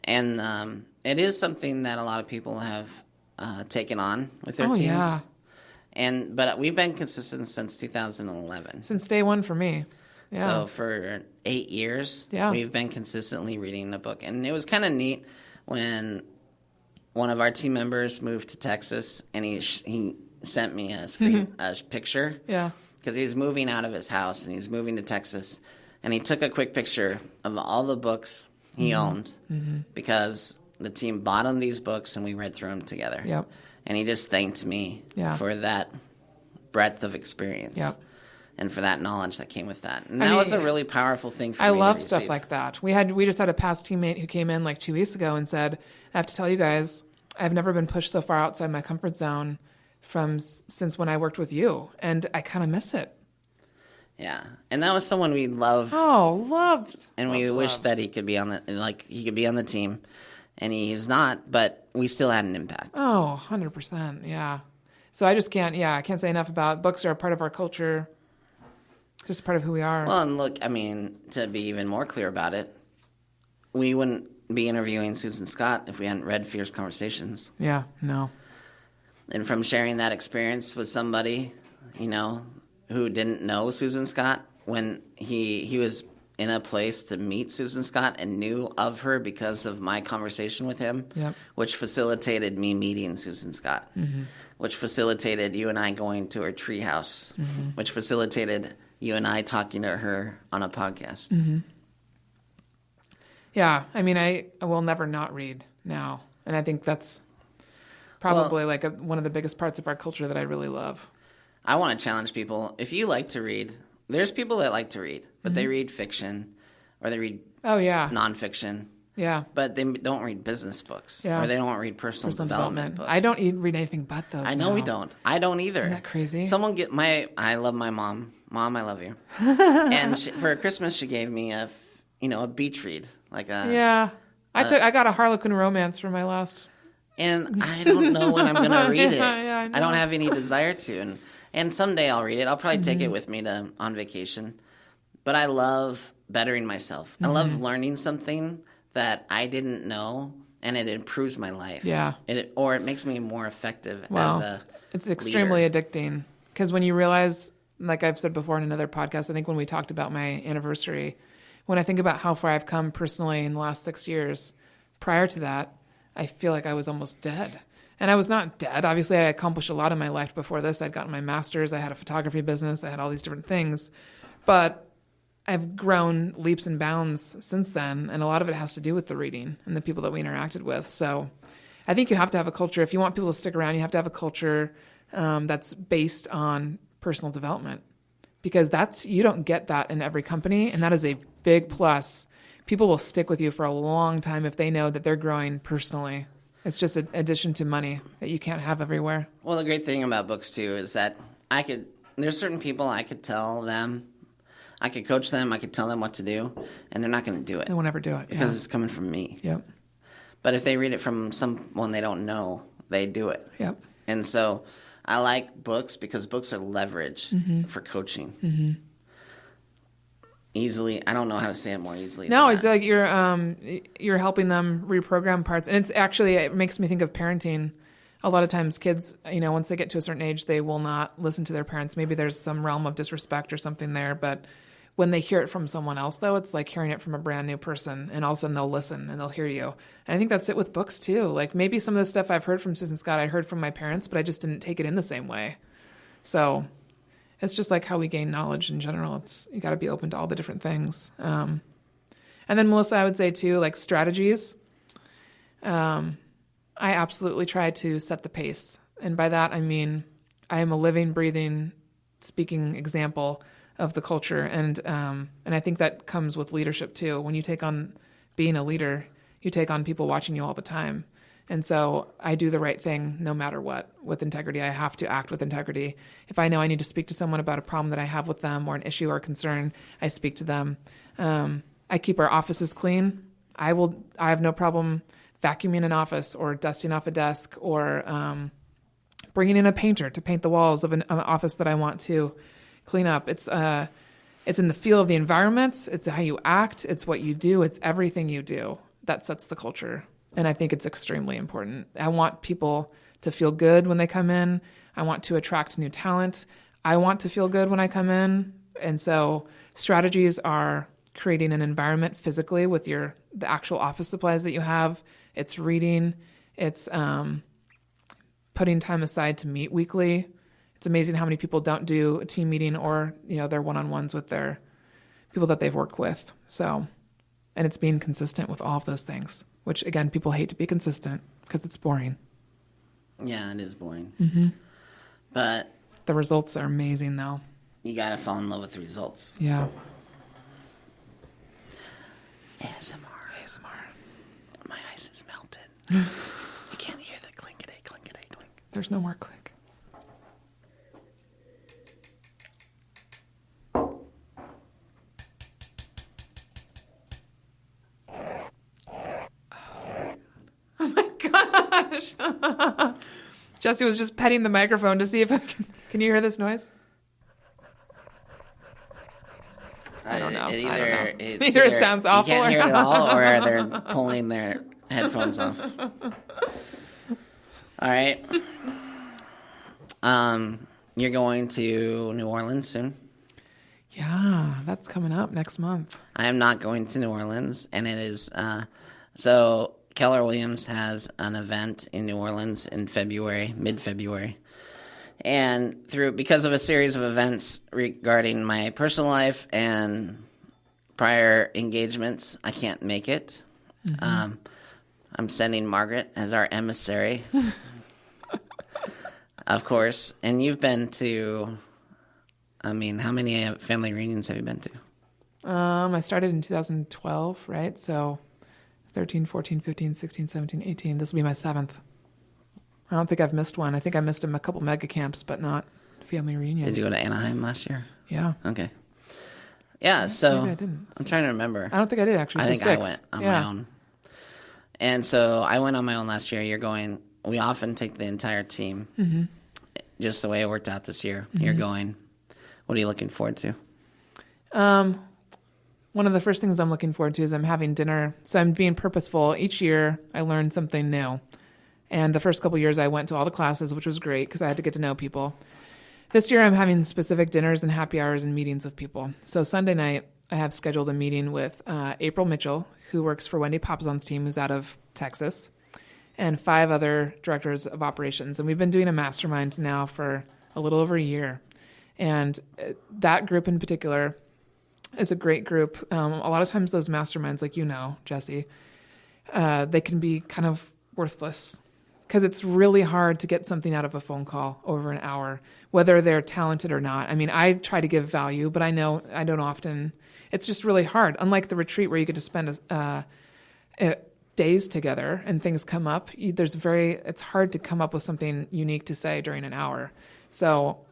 And it is something that a lot of people have taken on with their teams. Yeah. But we've been consistent since 2011. Since day one for me. Yeah. So for 8 years, we've been consistently reading a book. And it was kind of neat when one of our team members moved to Texas, and he sent me a picture. Yeah. Because he's moving out of his house, and he's moving to Texas. And he took a quick picture of all the books he owned because the team bought him these books, and we read through them together. Yep. And he just thanked me for that breadth of experience. Yep. And for that knowledge that came with that. And that was a really powerful thing for me. I love stuff like that. We just had a past teammate who came in like 2 weeks ago and said, I have to tell you guys, I've never been pushed so far outside my comfort zone since when I worked with you. And I kind of miss it. Yeah. And that was someone we loved. Oh, loved. And we wished that he could be on the team. And he's not, but we still had an impact. Oh, 100%. Yeah. So I just I can't say enough about books are a part of our culture. Just part of who we are. Well, and look, I mean, to be even more clear about it, we wouldn't be interviewing Susan Scott if we hadn't read Fierce Conversations. Yeah, no. And from sharing that experience with somebody, who didn't know Susan Scott, when he was in a place to meet Susan Scott and knew of her because of my conversation with him, which facilitated me meeting Susan Scott, which facilitated you and I going to her treehouse, which facilitated you and I talking to her on a podcast. Yeah, I mean, I will never not read now. And I think that's probably one of the biggest parts of our culture that I really love. I want to challenge people. If you like to read, there's people that like to read, but they read fiction or they read nonfiction. Yeah. But they don't read business books or they don't read personal development books. I don't read anything but those. I know we don't. I don't either. Isn't that crazy? I love my mom. Mom, I love you. And for Christmas, she gave me a beach read. I got a Harlequin romance for my last. And I don't know when I'm going to read it. I don't have any desire to. And someday I'll read it. I'll probably take it with me on vacation. But I love bettering myself. I love learning something that I didn't know, and it improves my life. Yeah. Or it makes me more effective as a It's extremely addicting. Because when you realize, like I've said before in another podcast, I think when we talked about my anniversary, when I think about how far I've come personally in the last 6 years, prior to that, I feel like I was almost dead. And I was not dead. Obviously, I accomplished a lot in my life before this. I'd gotten my master's. I had a photography business. I had all these different things. But I've grown leaps and bounds since then. And a lot of it has to do with the reading and the people that we interacted with. So I think you have to have a culture. If you want people to stick around, you have to have a culture that's based on personal development. Because you don't get that in every company. And that is a big plus. People will stick with you for a long time if they know that they're growing personally. It's just an addition to money that you can't have everywhere. Well, the great thing about books, too, is that there's certain people I could tell them, I could coach them, I could tell them what to do, and they're not going to do it. They won't ever do it. Because it's coming from me. Yep. But if they read it from someone they don't know, they do it. Yep. And so I like books because books are leverage for coaching. Easily, I don't know how to say it more easily. No, it's like you're helping them reprogram parts, and it makes me think of parenting. A lot of times, kids, once they get to a certain age, they will not listen to their parents. Maybe there's some realm of disrespect or something there, but when they hear it from someone else, though, it's like hearing it from a brand new person, and all of a sudden they'll listen and they'll hear you. And I think that's it with books too. Like maybe some of the stuff I've heard from Susan Scott, I heard from my parents, but I just didn't take it in the same way. So it's just like how we gain knowledge in general. You got to be open to all the different things. And then Melissa, I would say too, like strategies. I absolutely try to set the pace. And by that, I mean, I am a living, breathing, speaking example of the culture. And I think that comes with leadership too. When you take on being a leader, you take on people watching you all the time. And so I do the right thing no matter what with integrity. I have to act with integrity. If I know I need to speak to someone about a problem that I have with them or an issue or concern, I speak to them. I keep our offices clean. I have no problem vacuuming an office or dusting off a desk or bringing in a painter to paint the walls of an office that I want to clean up. It's in the feel of the environment. It's how you act. It's what you do. It's everything you do that sets the culture. And I think it's extremely important. I want people to feel good when they come in. I want to attract new talent. I want to feel good when I come in. And so strategies are creating an environment physically with the actual office supplies that you have. It's reading. It's putting time aside to meet weekly. It's amazing how many people don't do a team meeting or, their one-on-ones with their people that they've worked with. So, and it's being consistent with all of those things, which again, people hate to be consistent because it's boring. Yeah, it is boring. Mm-hmm. But the results are amazing though. You got to fall in love with the results. Yeah. ASMR. My ice is melted. You can't hear the clink-a-day, clink-a-day, clink. There's no more click. Oh my gosh. Jesse was just petting the microphone to see if can you hear this noise? I don't know. Either it sounds awful. You can't hear it at all, or they're pulling their headphones off. All right. You're going to New Orleans soon? Yeah, that's coming up next month. I am not going to New Orleans, and it is so Keller Williams has an event in New Orleans in February, mid-February. And because of a series of events regarding my personal life and prior engagements, I can't make it. Mm-hmm. I'm sending Margaret as our emissary, of course. And you've been to, how many family reunions have you been to? I started in 2012, right? So 13, 14, 15, 16, 17, 18. This will be my 7th. I don't think I've missed one. I think I missed a couple mega camps, but not family reunion. Did you go to Anaheim last year? Yeah. Okay. Yeah, so maybe I didn't. I'm trying to remember. I don't think I did, actually. I think 6. I went on my own. And so I went on my own last year. You're going, we often take the entire team. Mm-hmm. Just the way it worked out this year. Mm-hmm. You're going. What are you looking forward to? One of the first things I'm looking forward to is I'm having dinner. So I'm being purposeful. Each year I learn something new. And the first couple of years I went to all the classes, which was great because I had to get to know people. This year I'm having specific dinners and happy hours and meetings with people. So Sunday night I have scheduled a meeting with April Mitchell, who works for Wendy Papazon's team, who's out of Texas, and 5 other directors of operations. And we've been doing a mastermind now for a little over a year. And that group in particular is a great group. A lot of times those masterminds, like Jesse, they can be kind of worthless because it's really hard to get something out of a phone call over an hour, whether they're talented or not. I mean, I try to give value, but I know I don't often. It's just really hard. Unlike the retreat where you get to spend days together and things come up, it's hard to come up with something unique to say during an hour. So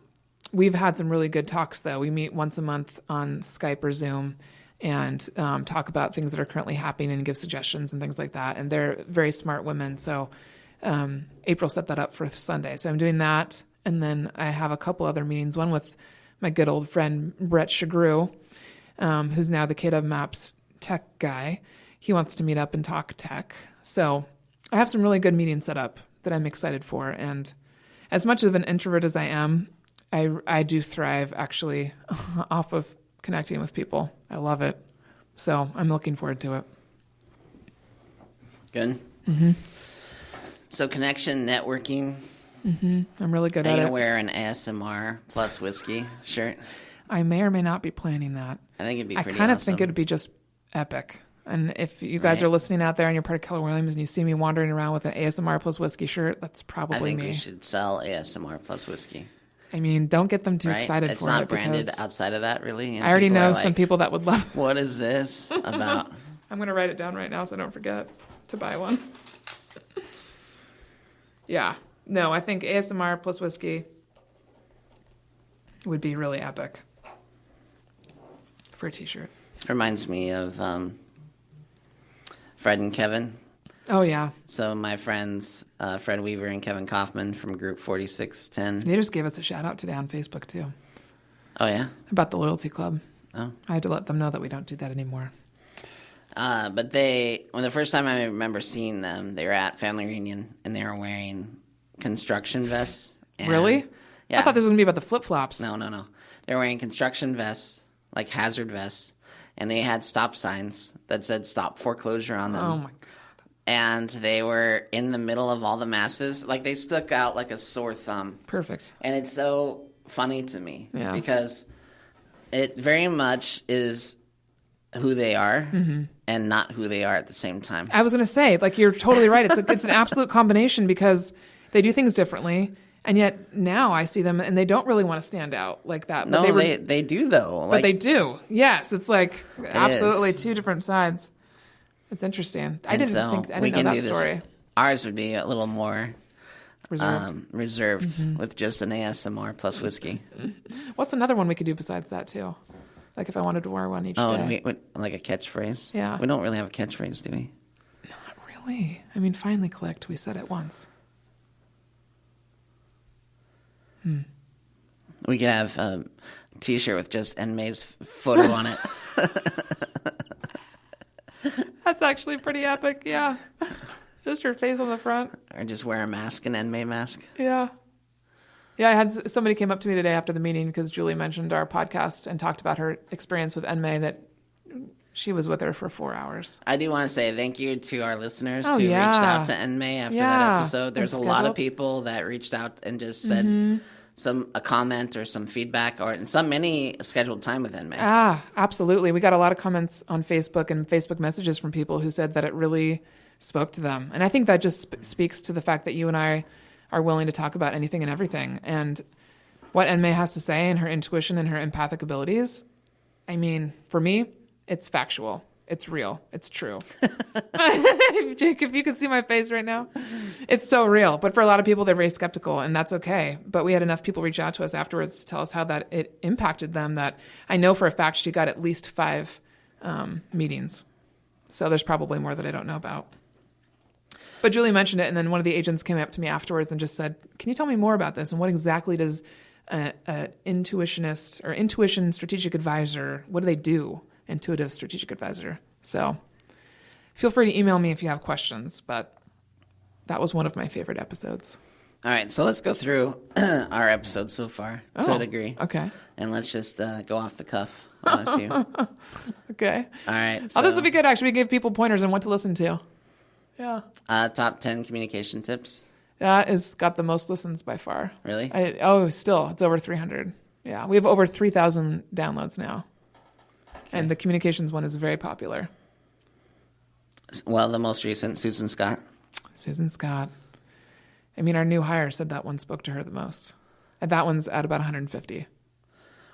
we've had some really good talks, though. We meet once a month on Skype or Zoom and talk about things that are currently happening and give suggestions and things like that. And they're very smart women. So April set that up for Sunday. So I'm doing that. And then I have a couple other meetings, one with my good old friend, Brett Shagrew, who's now the Kid of Maps tech guy. He wants to meet up and talk tech. So I have some really good meetings set up that I'm excited for. And as much of an introvert as I am, I do thrive actually off of connecting with people. I love it. So I'm looking forward to it. Good. Mm-hmm. So connection, networking. Mm-hmm. I'm really good at it. Are you going to wear an ASMR plus whiskey shirt? I may or may not be planning that. I think it'd be pretty I kind of awesome. think it would be just epic. And if you guys are listening out there and you're part of Keller Williams and you see me wandering around with an ASMR plus whiskey shirt, that's probably me. I think we should sell ASMR plus whiskey. I mean, don't get them too excited for it. It's not branded outside of that, really. And I already know some people that would love it. What is this about? I'm going to write it down right now so I don't forget to buy one. Yeah. No, I think ASMR plus whiskey would be really epic for a t-shirt. Reminds me of Fred and Kevin. Oh, yeah. So my friends, Fred Weaver and Kevin Kaufman from Group 4610. They just gave us a shout out today on Facebook, too. Oh, yeah? About the Loyalty Club. Oh. I had to let them know that we don't do that anymore. But when the first time I remember seeing them, they were at family reunion and they were wearing construction vests. And, Really? Yeah. I thought this was going to be about the flip-flops. No. They were wearing construction vests, like hazard vests, and they had stop signs that said stop foreclosure on them. Oh, my God. And they were in the middle of all the masses. Like, they stuck out like a sore thumb. Perfect. And it's so funny to me because it very much is who they are and not who they are at the same time. I was going to say, like, you're totally right. It's an absolute combination because they do things differently. And yet now I see them and they don't really want to stand out like that. But No, they do, though. But they do. Yes. It's like absolutely two different sides. It's interesting. I didn't know that story. Ours would be a little more reserved with just an ASMR plus whiskey. What's another one we could do besides that, too? Like if I wanted to wear one each day. Like a catchphrase? Yeah. We don't really have a catchphrase, do we? Not really. I mean, finally clicked. We said it once. We could have a T-shirt with just Enmay's photo on it. That's actually pretty epic, yeah. Just her face on the front. Or just wear a mask, an Enmay mask. Yeah. Yeah, I had somebody came up to me today after the meeting because Julie mentioned our podcast and talked about her experience with Enmay, that she was with her for 4 hours. I do want to say thank you to our listeners who reached out to Enmay after that episode. There's a lot of people that reached out and just said a comment or some feedback or many scheduled time with Enmay. Absolutely. We got a lot of comments on Facebook and Facebook messages from people who said that it really spoke to them. And I think that just speaks to the fact that you and I are willing to talk about anything and everything. And what Enmay has to say and her intuition and her empathic abilities, I mean, for me, it's factual. It's real. It's true. Jake, if you could see my face right now, it's so real. But for a lot of people, they're very skeptical, and that's okay. But we had enough people reach out to us afterwards to tell us how that it impacted them, that I know for a fact she got at least 5 meetings. So there's probably more that I don't know about. But Julie mentioned it, and then one of the agents came up to me afterwards and just said, can you tell me more about this? And what exactly does an intuitionist or intuition strategic advisor, what do they do? Intuitive strategic advisor. So feel free to email me if you have questions, but that was one of my favorite episodes. All right, so let's go through our episodes so far to a degree. Okay. And let's just go off the cuff on a few. Okay. All right. So, this will be good, actually. We give people pointers on what to listen to. Yeah. Top 10 communication tips. That has got the most listens by far. Really? Still. It's over 300. Yeah. We have over 3,000 downloads now. Okay. And the communications one is very popular. Well, the most recent, Susan Scott. I mean, our new hire said that one spoke to her the most. And that one's at about 150.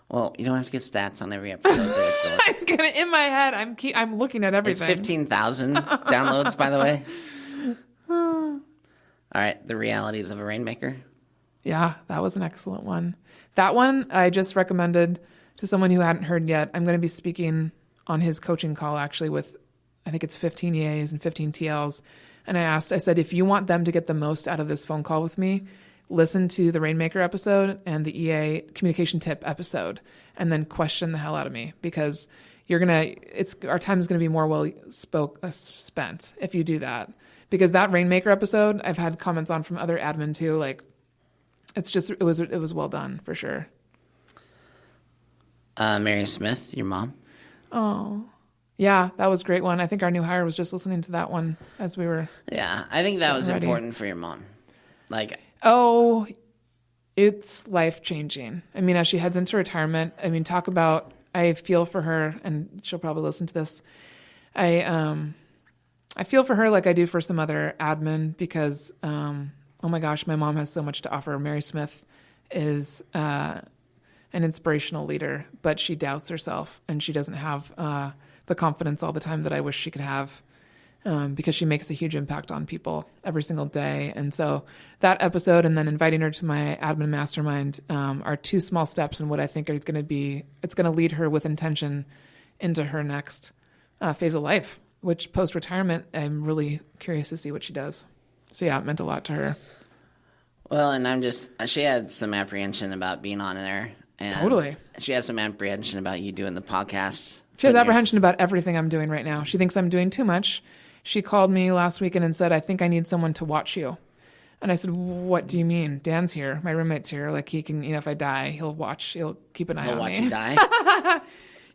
Well, you don't have to get stats on every episode. I'm gonna, in my head, I'm looking at everything. It's 15,000 downloads, by the way. All right, the realities of a rainmaker. Yeah, that was an excellent one. That one I just recommended to someone who hadn't heard yet. I'm going to be speaking on his coaching call, actually, with, I think it's 15 EAs and 15 TLs. And I said, if you want them to get the most out of this phone call with me, listen to the Rainmaker episode and the EA communication tip episode, and then question the hell out of me, because our time is going to be more spent if you do that. Because that Rainmaker episode, I've had comments on from other admin too. Like, it was well done for sure. Mary Smith, your mom. Oh, yeah, that was a great one. I think our new hire was just listening to that one as we were. Yeah, I think that was important for your mom. Like, oh, it's life-changing. I mean, as she heads into retirement, I mean, talk about, I feel for her, and she'll probably listen to this. I feel for her like I do for some other admin, because, oh my gosh, my mom has so much to offer. Mary Smith is an inspirational leader, but she doubts herself, and she doesn't have the confidence all the time that I wish she could have. Because she makes a huge impact on people every single day. And so that episode and then inviting her to my admin mastermind are 2 small steps in what I think it's going to lead her with intention into her next phase of life, which post-retirement, I'm really curious to see what she does. So yeah, it meant a lot to her. Well, and she had some apprehension about being on there And Totally. She has some apprehension about you doing the podcast. She has apprehension about everything I'm doing right now. She thinks I'm doing too much. She called me last weekend and said, I think I need someone to watch you. And I said, what do you mean? Dan's here. My roommate's here. Like, he can, if I die, he'll keep an eye on me. He'll watch you die?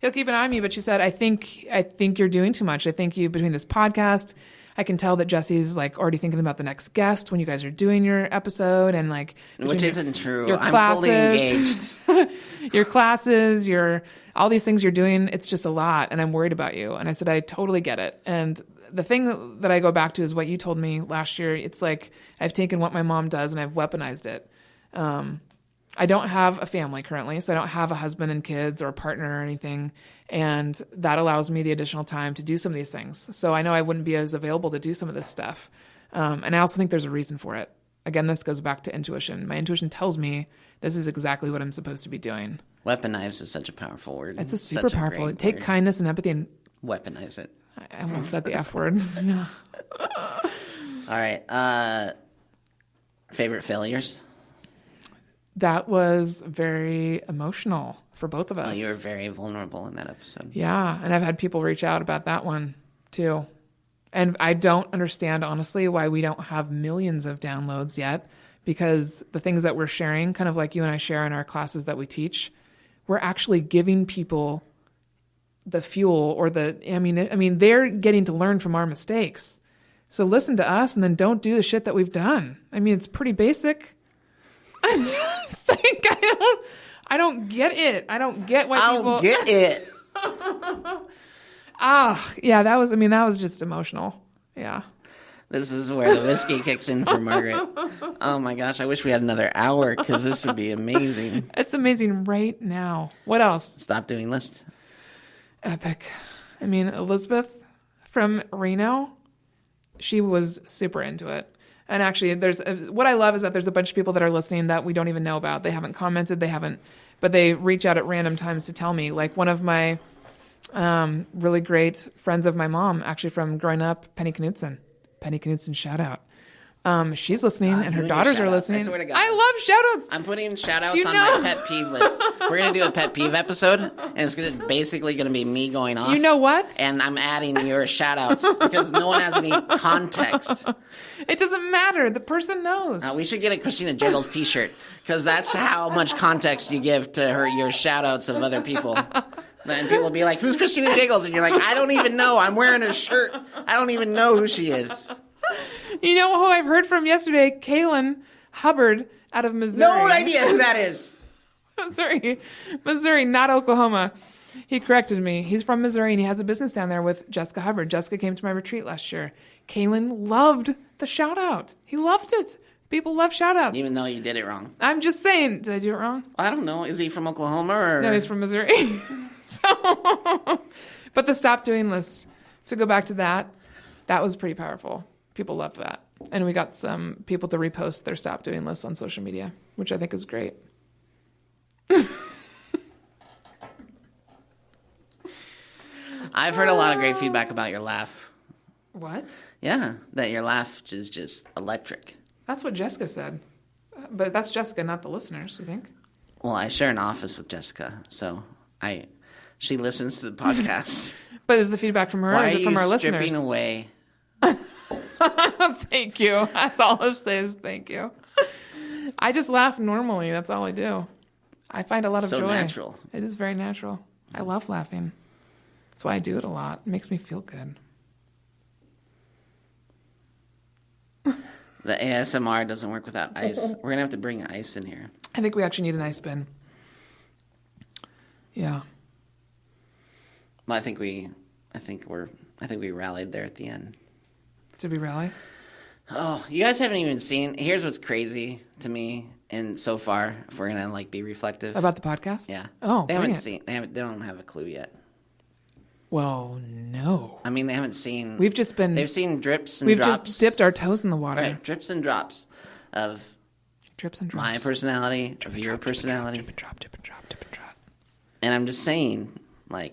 He'll keep an eye on me. But she said, I think you're doing too much. I think between this podcast, I can tell that Jesse's like already thinking about the next guest when you guys are doing your episode, and like, which isn't true. Your I'm fully classes, engaged. your classes, all these things you're doing. It's just a lot. And I'm worried about you. And I said, I totally get it. And the thing that I go back to is what you told me last year. It's like I've taken what my mom does and I've weaponized it. I don't have a family currently, so I don't have a husband and kids or a partner or anything. And that allows me the additional time to do some of these things. So I know I wouldn't be as available to do some of this stuff. And I also think there's a reason for it. Again, this goes back to intuition. My intuition tells me this is exactly what I'm supposed to be doing. Weaponize is such a powerful word. It's super powerful. Take kindness and empathy and weaponize it. I almost said the F word. Yeah. All right. Favorite failures? That was very emotional for both of us. You were very vulnerable in that episode. Yeah. And I've had people reach out about that one too. And I don't understand, honestly, why we don't have millions of downloads yet, because the things that we're sharing, kind of like you and I share in our classes that we teach, we're actually giving people the fuel or the ammunition. I mean, they're getting to learn from our mistakes. So listen to us and then don't do the shit that we've done. I mean, it's pretty basic. It's like, I don't get it. I don't get why people... I don't get it. Yeah, that was just emotional. Yeah. This is where the whiskey kicks in for Margaret. Oh my gosh, I wish we had another hour because this would be amazing. It's amazing right now. What else? Stop doing list. Epic. I mean, Elizabeth from Reno, she was super into it. And actually, what I love is that there's a bunch of people that are listening that we don't even know about. They haven't commented, but they reach out at random times to tell me. Like one of my really great friends of my mom, actually from growing up, Penny Knutson. Penny Knutson, shout out. She's listening, and her daughters are listening. I swear to God. I love shout-outs. I'm putting shout-outs on my pet peeve list. We're going to do a pet peeve episode, and it's basically going to be me going off. You know what? And I'm adding your shout-outs because no one has any context. It doesn't matter. The person knows. We should get a Christina Jiggles t-shirt because that's how much context you give to your shout-outs of other people. Then people will be like, who's Christina Jiggles? And you're like, I don't even know. I'm wearing her shirt. I don't even know who she is. You know who I've heard from yesterday? Kaylin Hubbard out of Missouri. No idea who that is. Missouri, not Oklahoma. He corrected me. He's from Missouri, and he has a business down there with Jessica Hubbard. Jessica came to my retreat last year. Kaylin loved the shout-out. He loved it. People love shout-outs. Even though you did it wrong. I'm just saying. Did I do it wrong? I don't know. Is he from Oklahoma or? No, he's from Missouri. But the stop doing list, to go back to that was pretty powerful. People loved that. And we got some people to repost their stop doing lists on social media, which I think is great. I've heard a lot of great feedback about your laugh. What? Yeah, that your laugh is just electric. That's what Jessica said. But that's Jessica, not the listeners, you think? Well, I share an office with Jessica, so she listens to the podcast. But is the feedback from her or is it from our listeners? Why are you stripping away? Thank you. That's all I'll say is thank you. I just laugh normally. That's all I do. I find a lot of joy. So natural. It is very natural. I love laughing. That's why I do it a lot. It makes me feel good. The ASMR doesn't work without ice. We're going to have to bring ice in here. I think we actually need an ice bin. Yeah. Well, I think we rallied there at the end. Did we rally? Oh, you guys haven't even seen. Here's what's crazy to me, and so far, if we're gonna be reflective about the podcast. Yeah. Oh, they haven't seen. They don't have a clue yet. Well, no. I mean, they haven't seen. They've seen drips and drops. We've just dipped our toes in the water. Right, drips and drops of my personality, of your personality. Dip and drop, dip and drop, dip and drop. And I'm just saying, I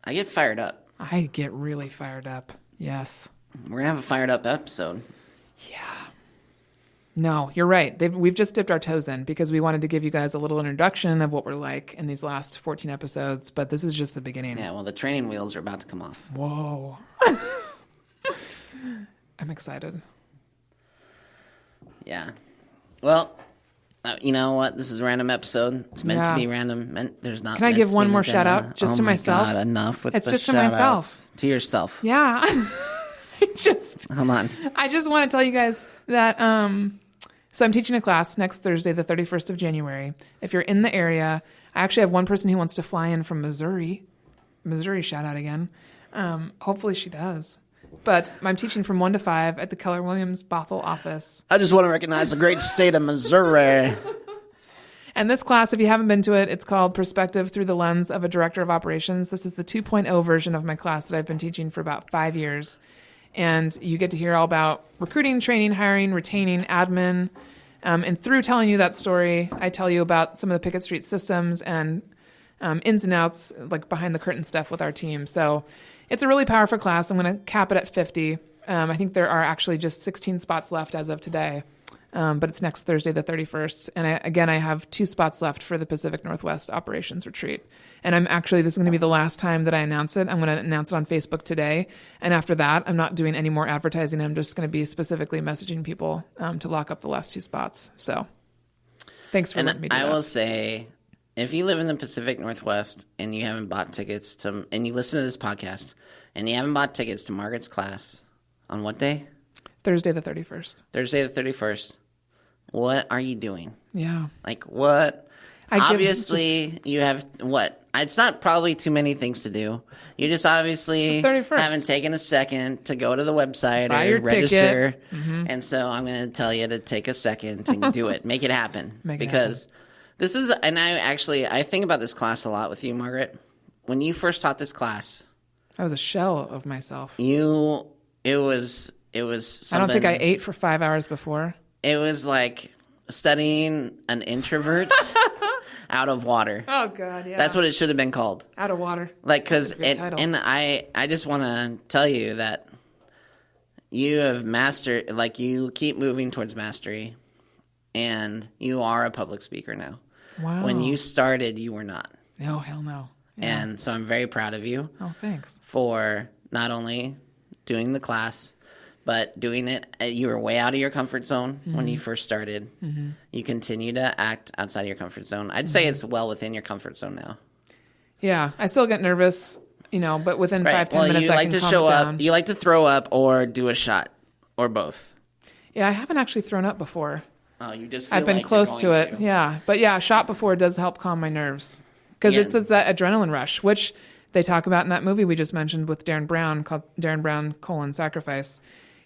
get fired up. I get really fired up. Yes. We're gonna have a fired up episode. Yeah. No, you're right. We've just dipped our toes in because we wanted to give you guys a little introduction of what we're like in these last 14 episodes, but this is just the beginning. Yeah, well, the training wheels are about to come off. Whoa. I'm excited. Yeah. Well, you know what? This is a random episode. It's meant to be random. There's not. Can I give one more shout out just to myself? God, enough with it's the just to myself. To yourself. Yeah. Hold on. I just want to tell you guys that so I'm teaching a class next Thursday, the 31st of January. If you're in the area, I actually have one person who wants to fly in from Missouri. Missouri, shout out again. Hopefully she does. But I'm teaching from 1 to 5 at the Keller Williams Bothell office. I just want to recognize the great state of Missouri. And this class, if you haven't been to it, it's called Perspective Through the Lens of a Director of Operations. This is the 2.0 version of my class that I've been teaching for about 5 years. And you get to hear all about recruiting, training, hiring, retaining, admin. And through telling you that story, I tell you about some of the Pickett Street systems and ins and outs, like behind the curtain stuff with our team. So it's a really powerful class. I'm going to cap it at 50. I think there are actually just 16 spots left as of today. But it's next Thursday, the 31st. And I have 2 spots left for the Pacific Northwest Operations Retreat. And this is going to be the last time that I announce it. I'm going to announce it on Facebook today. And after that, I'm not doing any more advertising. I'm just going to be specifically messaging people to lock up the last 2 spots. So thanks for letting me do that. I will say, if you live in the Pacific Northwest and you haven't bought tickets and you listen to this podcast and you haven't bought tickets to Margaret's class, on what day? Thursday the 31st. Thursday the 31st. What are you doing? Yeah. Like, what? Obviously, you have what? It's not probably too many things to do. You just obviously haven't taken a second to go to the website or register. Mm-hmm. And so I'm going to tell you to take a second and do it. Make it happen. Because this is, and I think about this class a lot with you, Margaret. When you first taught this class, I was a shell of myself. It was something. I don't think I ate for 5 hours before. It was like studying an introvert out of water. Oh, God, yeah. That's what it should have been called. Out of water. Like, because, and I just want to tell you that you have mastered, like, you keep moving towards mastery, and you are a public speaker now. Wow. When you started, you were not. No, hell no. Yeah. And so I'm very proud of you. Oh, thanks. For not only doing the class, but doing it, you were way out of your comfort zone when you first started. Mm-hmm. You continue to act outside of your comfort zone. I'd say it's well within your comfort zone now. Yeah, I still get nervous, but within 5-10 minutes you I like can to calm show down. up. You like to throw up or do a shot, or both. Yeah, I haven't actually thrown up before. Oh, you just feel I've been like close you're to going it. Yeah, but yeah, a shot before does help calm my nerves because it's that adrenaline rush, which they talk about in that movie we just mentioned with Derren Brown called Derren Brown: Sacrifice.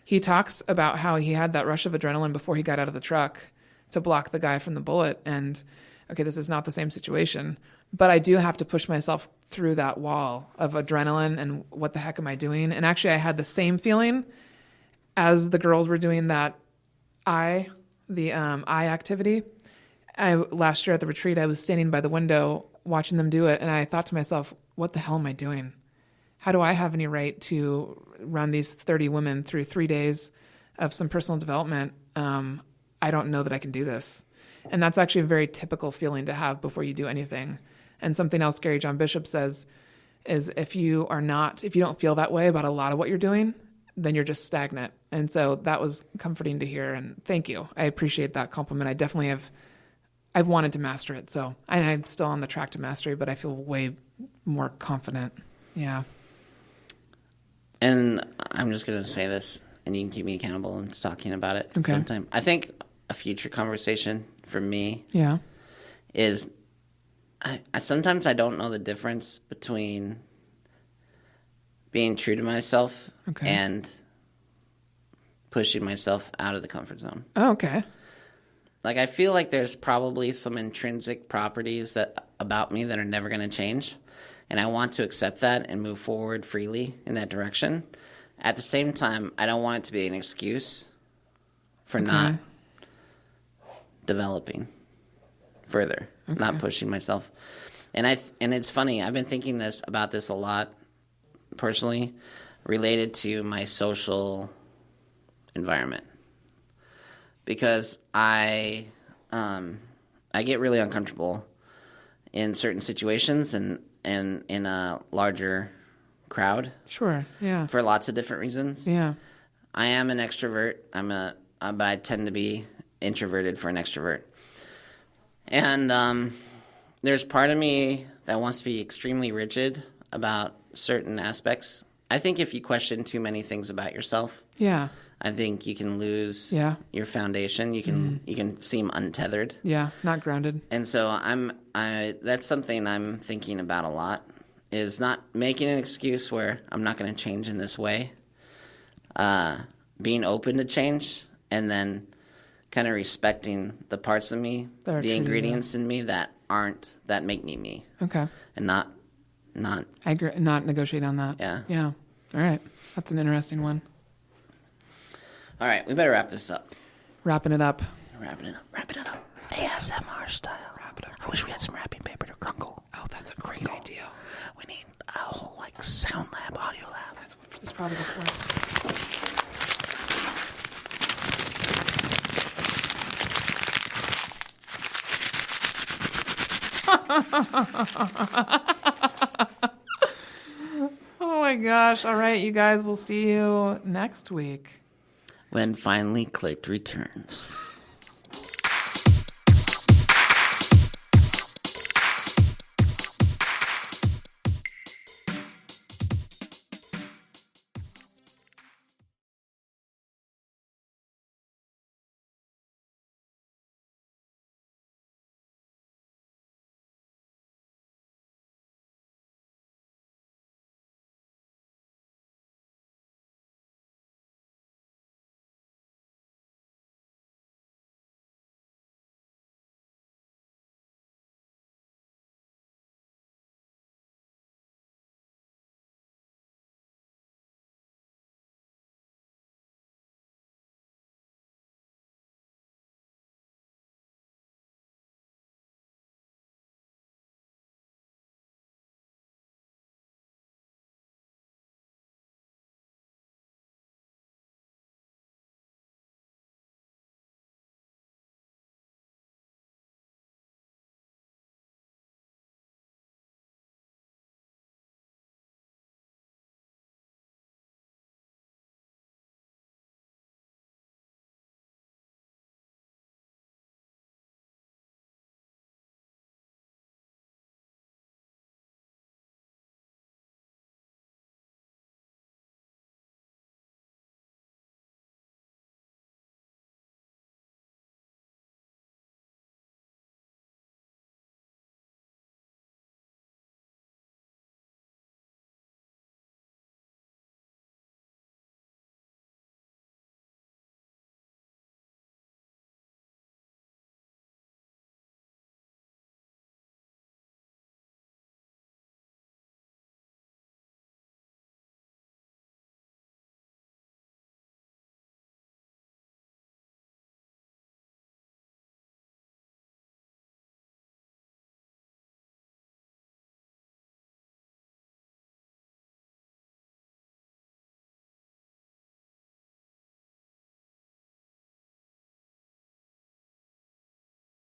He talks about how he had that rush of adrenaline before he got out of the truck to block the guy from the bullet. And okay, this is not the same situation, but I do have to push myself through that wall of adrenaline and what the heck am I doing? And actually I had the same feeling as the girls were doing that eye activity. Last year at the retreat, I was standing by the window watching them do it. And I thought to myself, what the hell am I doing? How do I have any right to run these 30 women through 3 days of some personal development? I don't know that I can do this. And that's actually a very typical feeling to have before you do anything. And something else Gary John Bishop says is if you don't feel that way about a lot of what you're doing, then you're just stagnant. And so that was comforting to hear. And thank you. I appreciate that compliment. I definitely I've wanted to master it. So I'm still on the track to mastery, but I feel way more confident. Yeah. And I'm just going to say this, and you can keep me accountable and talking about it sometime. I think a future conversation for me is I sometimes I don't know the difference between being true to myself and pushing myself out of the comfort zone. Oh, okay. Like, I feel like there's probably some intrinsic properties about me that are never going to change. And I want to accept that and move forward freely in that direction. At the same time, I don't want it to be an excuse for not developing further, not pushing myself. And it's funny, I've been thinking about this a lot personally related to my social environment. because I get really uncomfortable in certain situations and in a larger crowd. Sure. Yeah. For lots of different reasons. Yeah. I am an extrovert. But I tend to be introverted for an extrovert. And there's part of me that wants to be extremely rigid about certain aspects. I think if you question too many things about yourself, Yeah. I think you can lose your foundation. You can seem untethered. Yeah. Not grounded. And so that's something I'm thinking about a lot, is not making an excuse where I'm not going to change in this way. Being open to change, and then kind of respecting the parts of me, the ingredients in me that make me. Okay. And not. I agree. Not negotiate on that. Yeah. Yeah. All right. That's an interesting one. All right, we better wrap this up. Wrapping it up. Wrapping it up. ASMR style. Wrap it up. I wish we had some wrapping paper to crinkle. Oh, that's a great idea. We need a whole sound lab, audio lab. This probably doesn't work. Oh my gosh. All right, you guys, we'll see you next week. When Finally Clicked returns.